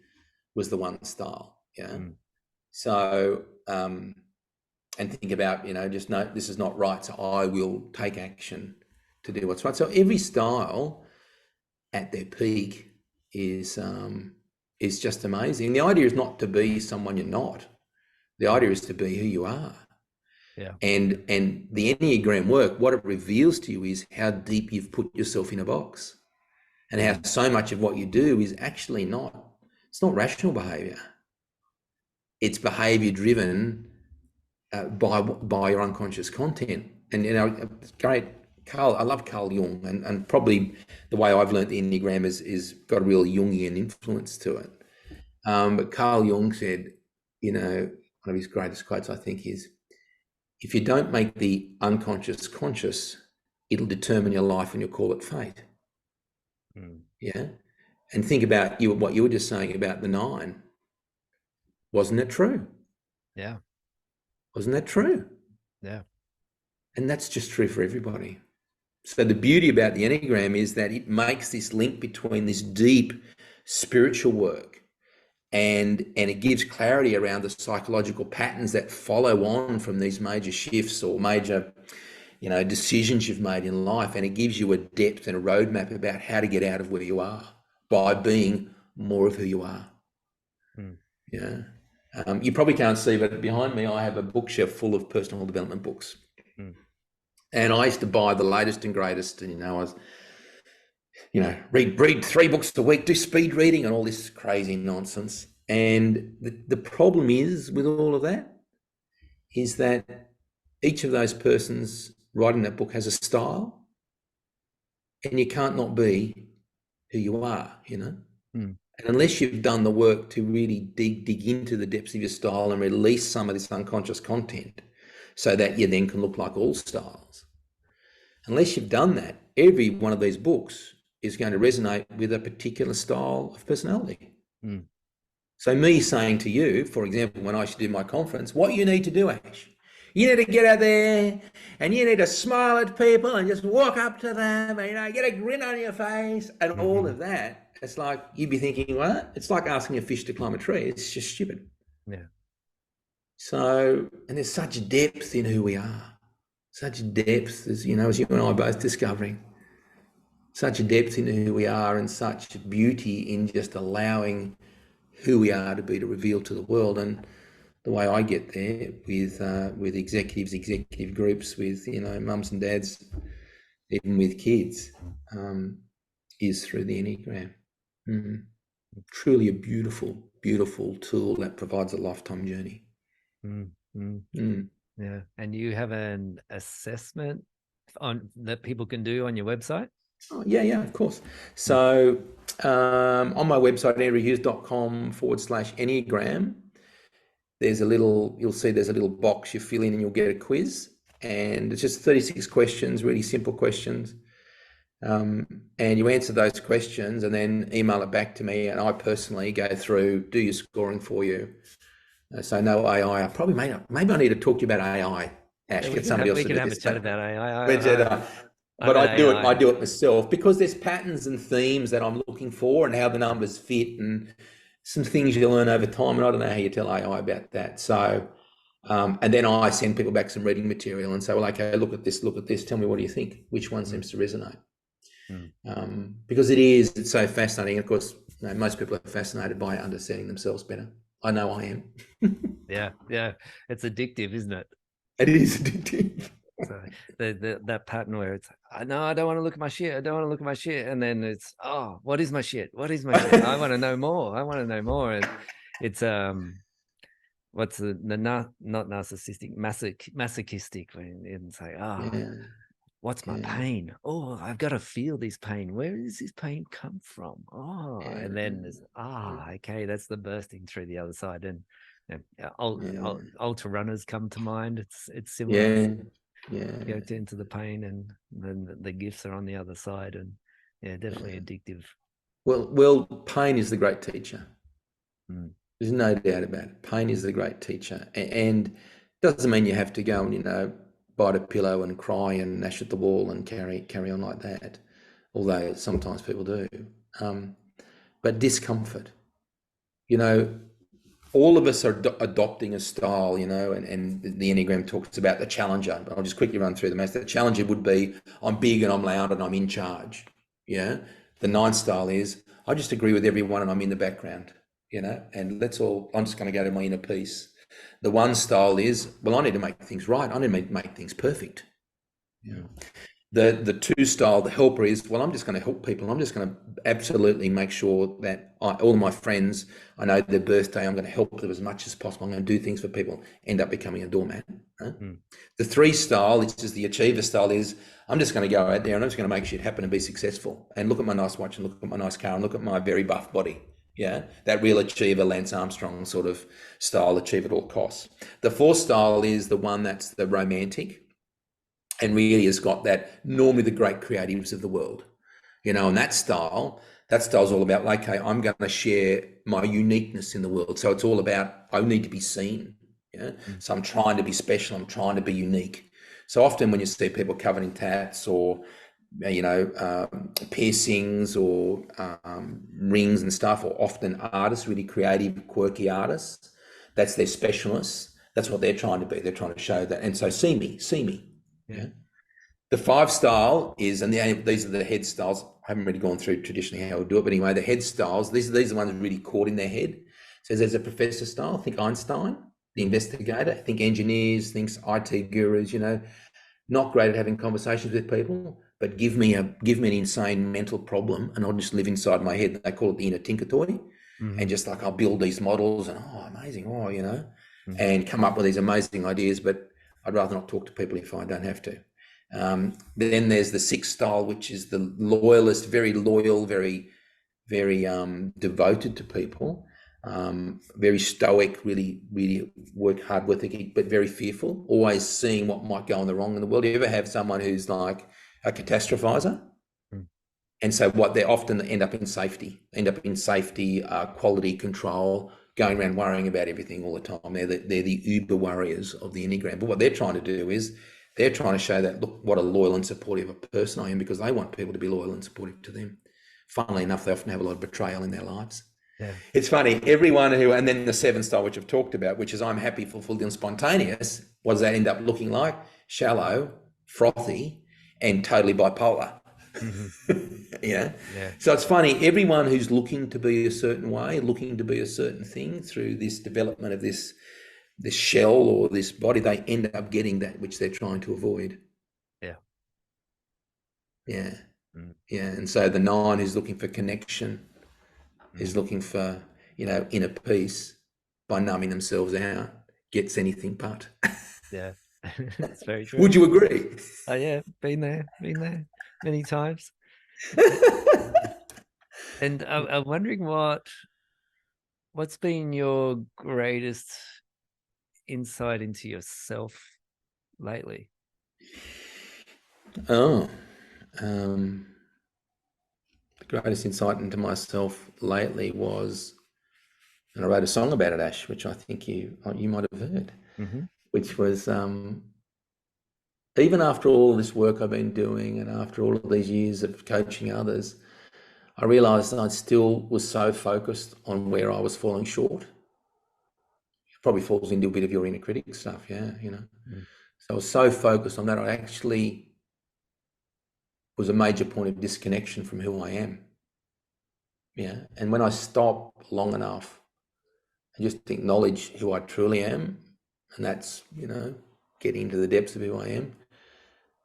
was the one style. So. And think about, just know this is not right, so I will take action to do what's right. So every style at their peak is just amazing. The idea is not to be someone you're not. The idea is to be who you are. Yeah. And the Enneagram work, what it reveals to you is how deep you've put yourself in a box, and how so much of what you do is actually it's not rational behavior. It's behavior driven by your unconscious content. And it's great. Carl, I love Carl Jung, and probably the way I've learned the Enneagram is got a real Jungian influence to it. But Carl Jung said, one of his greatest quotes, I think, is, if you don't make the unconscious conscious, it'll determine your life and you'll call it fate. Yeah. And think about what you were just saying about the 9. Wasn't it true? Yeah. Wasn't that true? Yeah. And that's just true for everybody. So the beauty about the Enneagram is that it makes this link between this deep spiritual work and it gives clarity around the psychological patterns that follow on from these major shifts or major, decisions you've made in life. And it gives you a depth and a roadmap about how to get out of where you are by being more of who you are. Yeah. You probably can't see, but behind me, I have a bookshelf full of personal development books. And I used to buy the latest and greatest, and I was, read 3 books a week, do speed reading and all this crazy nonsense. And the problem is with all of that is that each of those persons writing that book has a style, and you can't not be who you are, And unless you've done the work to really dig into the depths of your style and release some of this unconscious content so that you then can look like all styles, unless you've done that, every one of these books is going to resonate with a particular style of personality. So me saying to you, for example, when I should do my conference, what you need to do, Ash, you need to get out there and you need to smile at people and just walk up to them and get a grin on your face and all of that. It's like you'd be thinking, what? It's like asking a fish to climb a tree. It's just stupid. Yeah. So, and there's such depth in who we are. Such depth, as you and I are both discovering. Such a depth in who we are and such beauty in just allowing who we are to be to reveal to the world. And the way I get there with executive groups, with mums and dads, even with kids, is through the Enneagram. Truly a beautiful, beautiful tool that provides a lifetime journey. Yeah. And you have an assessment that people can do on your website? Oh, yeah, of course. So on my website, andrewhughes.com/Enneagram, you'll see there's a little box you fill in and you'll get a quiz. And it's just 36 questions, really simple questions. And you answer those questions and then email it back to me. And I personally go through, do your scoring for you. So no AI. Maybe I need to talk to you about AI, Ash. Get somebody else to do this. We can have a chat about AI. But I do it myself because there's patterns and themes that I'm looking for and how the numbers fit and some things you learn over time. And I don't know how you tell AI about that. So, and then I send people back some reading material and say, well, okay, look at this. Tell me, what do you think? Which one seems to resonate? Because it's so fascinating. Of course, most people are fascinated by understanding themselves better. I know I am. Yeah. It's addictive, isn't it? It is addictive. So that pattern where it's, no, I don't want to look at my shit. I don't want to look at my shit. And then it's, oh, what is my shit? What is my shit? I want to know more. And it's, what's not narcissistic, masochistic, when it's like, what's my pain? Oh, I've got to feel this pain. Where does this pain come from? And then there's, okay, that's the bursting through the other side. And ultra runners come to mind. It's similar. Go into the pain, and then the gifts are on the other side. And definitely addictive. Well, pain is the great teacher. There's no doubt about it. Pain is the great teacher, and doesn't mean you have to go and bite a pillow and cry and gnash at the wall and carry on like that, although sometimes people do. But discomfort, all of us are adopting a style, and the Enneagram talks about the challenger. But I'll just quickly run through the math. The challenger would be, I'm big and I'm loud and I'm in charge. Yeah. The 9 style is, I just agree with everyone and I'm in the background, and I'm just going to go to my inner peace. The 1 style is, well, I need to make things right. I need to make things perfect. The two style, the helper is, well, I'm just going to help people. I'm just going to absolutely make sure that all of my friends, I know their birthday, I'm going to help them as much as possible. I'm going to do things for people, end up becoming a doormat. Right? The 3 style, which is the achiever style, is I'm just going to go out there and I'm just going to make shit happen and be successful. And look at my nice watch and look at my nice car and look at my very buff body. Yeah, that real achiever, Lance Armstrong sort of style, achieve at all costs. The 4 style is the one that's the romantic, and really has got that, normally the great creatives of the world, you know, and that style's all about, okay, I'm going to share my uniqueness in the world. So it's all about, I need to be seen. Yeah. So I'm trying to be special. I'm trying to be unique. So often when you see people covered in tats or, you know, piercings or rings and stuff, or often artists, really creative, quirky artists, that's their specialness. That's what they're trying to be. They're trying to show that. And so see me. Yeah. The 5 style is, and these are the head styles. I haven't really gone through traditionally how we do it, but anyway, the head styles, these are the ones really caught in their head. So there's a professor style, think Einstein, the investigator, think engineers, thinks IT gurus, you know, not great at having conversations with people, but give me an insane mental problem and I'll just live inside my head. They call it the inner tinker toy. And just like, I'll build these models and, oh, amazing, oh, you know, and come up with these amazing ideas, but I'd rather not talk to people if I don't have to. Then there's the 6 style, which is the loyalist, very loyal, very, very devoted to people, very stoic, really, really work hard with it, but very fearful, always seeing what might go on the wrong in the world. Do you ever have someone who's like a catastrophizer? And so what they often end up in safety, quality control, going around worrying about everything all the time. They're the uber worriers of the Enneagram. But what they're trying to do is they're trying to show that, look, what a loyal and supportive a person I am, because they want people to be loyal and supportive to them. Funnily enough, they often have a lot of betrayal in their lives. Yeah. It's funny, everyone who, and then the 7 style, which I've talked about, which is I'm happy, fulfilled and spontaneous, what does that end up looking like? Shallow, frothy, and totally bipolar. Yeah. So it's funny, everyone who's looking to be a certain way, looking to be a certain thing through this development of this shell or this body, they end up getting that which they're trying to avoid. Yeah. And so the 9 who's looking for connection is looking for, you know, inner peace by numbing themselves out, gets anything but. Yeah. That's very true. Would you agree? Oh yeah, been there many times. And I'm wondering what's been your greatest insight into yourself lately? The greatest insight into myself lately was, and I wrote a song about it, Ash, which I think you might have heard, which was, even after all this work I've been doing and after all of these years of coaching others, I realised I still was so focused on where I was falling short. It probably falls into a bit of your inner critic stuff, yeah, you know. So I was so focused on that, I actually was a major point of disconnection from who I am. Yeah, and when I stop long enough and just acknowledge who I truly am, and that's, you know, getting into the depths of who I am,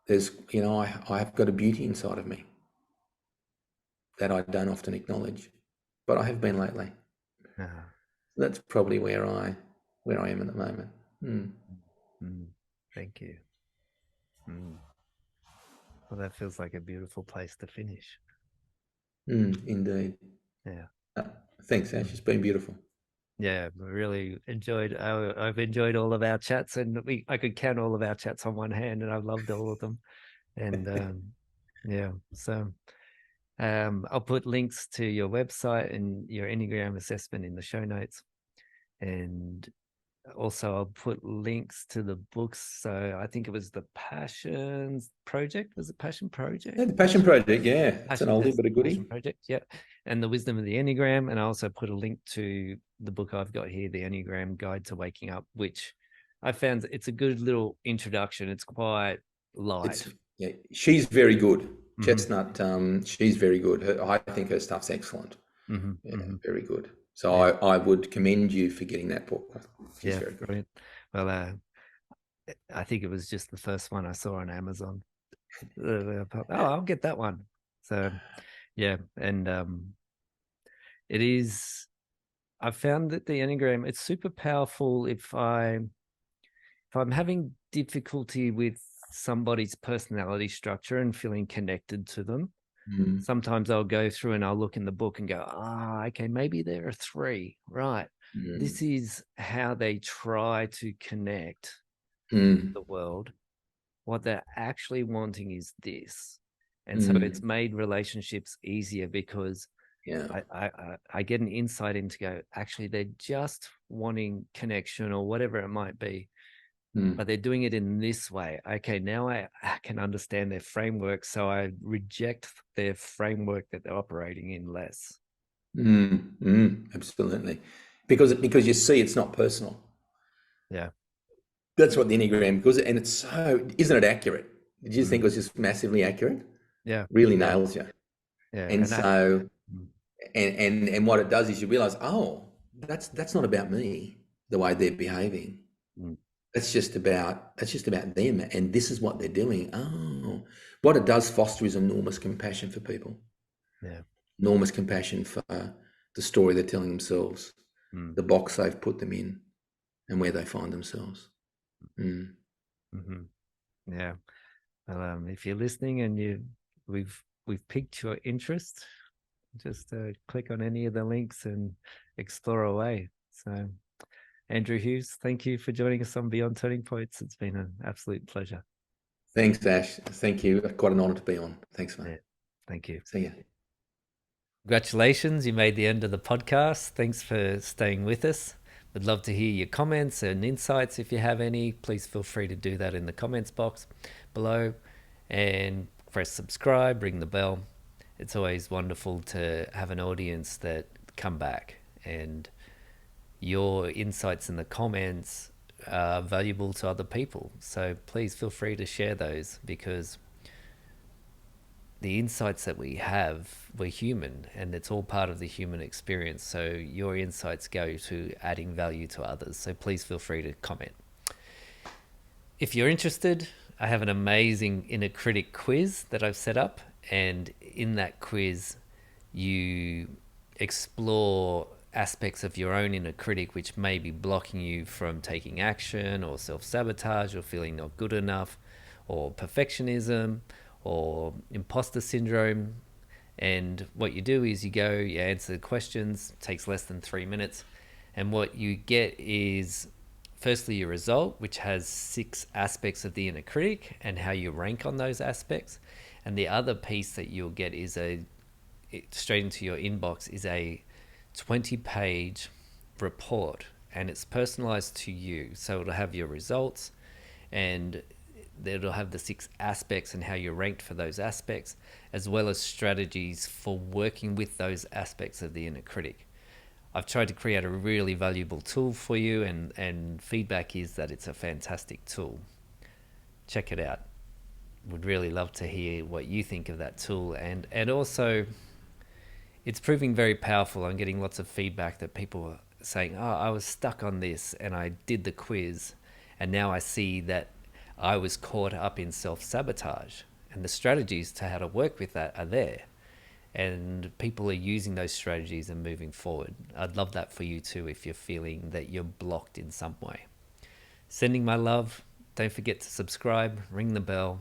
there's, you know, I've got a beauty inside of me that I don't often acknowledge, but I have been lately. That's probably where I am at the moment. Thank you. Well, that feels like a beautiful place to finish. Indeed. Yeah. Thanks, Ash. It's been beautiful. Yeah, we really enjoyed. I've enjoyed all of our chats, and I could count all of our chats on one hand, and I've loved all of them. And yeah, so I'll put links to your website and your Enneagram assessment in the show notes, and also I'll put links to the books. So I think it was the Passions Project. Was it Passion Project? Yeah, the Passion Project. Yeah, it's an oldie but a goodie. Passion Project. Yeah, and the Wisdom of the Enneagram. And I also put a link to the book I've got here, the Enneagram Guide to Waking Up, which I found it's a good little introduction. It's quite light. Yeah, she's very good. Chestnut. She's very good. I think her stuff's excellent. Very good. So I would commend you for getting that book. She's very good. Brilliant. Well, I think it was just the first one I saw on Amazon. Oh, I'll get that one. So yeah, and it is. I found that the Enneagram, it's super powerful if I'm having difficulty with somebody's personality structure and feeling connected to them. Sometimes I'll go through and I'll look in the book and go, okay, maybe there are three. Right. This is how they try to connect the world. What they're actually wanting is this. And so it's made relationships easier because Yeah. I get an insight into go, actually, they're just wanting connection or whatever it might be, but they're doing it in this way. Okay, now I can understand their framework. So I reject their framework that they're operating in less. Absolutely. Because you see it's not personal. Yeah. That's what the Enneagram, because, and it's so, isn't it accurate? Did you think it was just massively accurate? Yeah. Really Yeah. nails you. Yeah. And And that, so, and what it does is you realize, oh, that's not about me, the way they're behaving. mm, That's just about them, and this is what they're doing. Oh, what it does foster is enormous compassion for people, yeah. enormous compassion for the story they're telling themselves, Mm, the box they've put them in, and where they find themselves. mm-hmm. Yeah. Well, if you're listening and we've piqued your interest, just click on any of the links and explore away. So, Andrew Hughes, thank you for joining us on Beyond Turning Points. It's been an absolute pleasure. Thanks, Ash. Thank you. Quite an honour to be on. Thanks, mate. Yeah, thank you. See ya. Congratulations, you made the end of the podcast. Thanks for staying with us. We'd love to hear your comments and insights. If you have any, please feel free to do that in the comments box below, and press subscribe, ring the bell. It's always wonderful to have an audience that come back, and your insights in the comments are valuable to other people. So please feel free to share those, because the insights that we have, we're human, and it's all part of the human experience. So your insights go to adding value to others. So please feel free to comment. If you're interested, I have an amazing inner critic quiz that I've set up. And in that quiz, you explore aspects of your own inner critic which may be blocking you from taking action, or self-sabotage, or feeling not good enough, or perfectionism, or imposter syndrome. And what you do is you go, you answer the questions. It takes less than 3 minutes, and what you get is firstly your result, which has 6 aspects of the inner critic and how you rank on those aspects. And the other piece that you'll get is straight into your inbox is a 20-page report, and it's personalized to you. So it'll have your results, and it'll have the 6 aspects and how you're ranked for those aspects, as well as strategies for working with those aspects of the inner critic. I've tried to create a really valuable tool for you, and feedback is that it's a fantastic tool. Check it out. Would really love to hear what you think of that tool, and also it's proving very powerful. I'm getting lots of feedback that people are saying, oh, I was stuck on this and I did the quiz, and now I see that I was caught up in self-sabotage, and the strategies to how to work with that are there, and people are using those strategies and moving forward. I'd love that for you too, if you're feeling that you're blocked in some way. Sending my love. Don't forget to subscribe, ring the bell.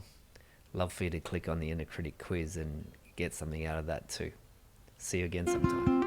Love for you to click on the inner critic quiz and get something out of that too. See you again sometime.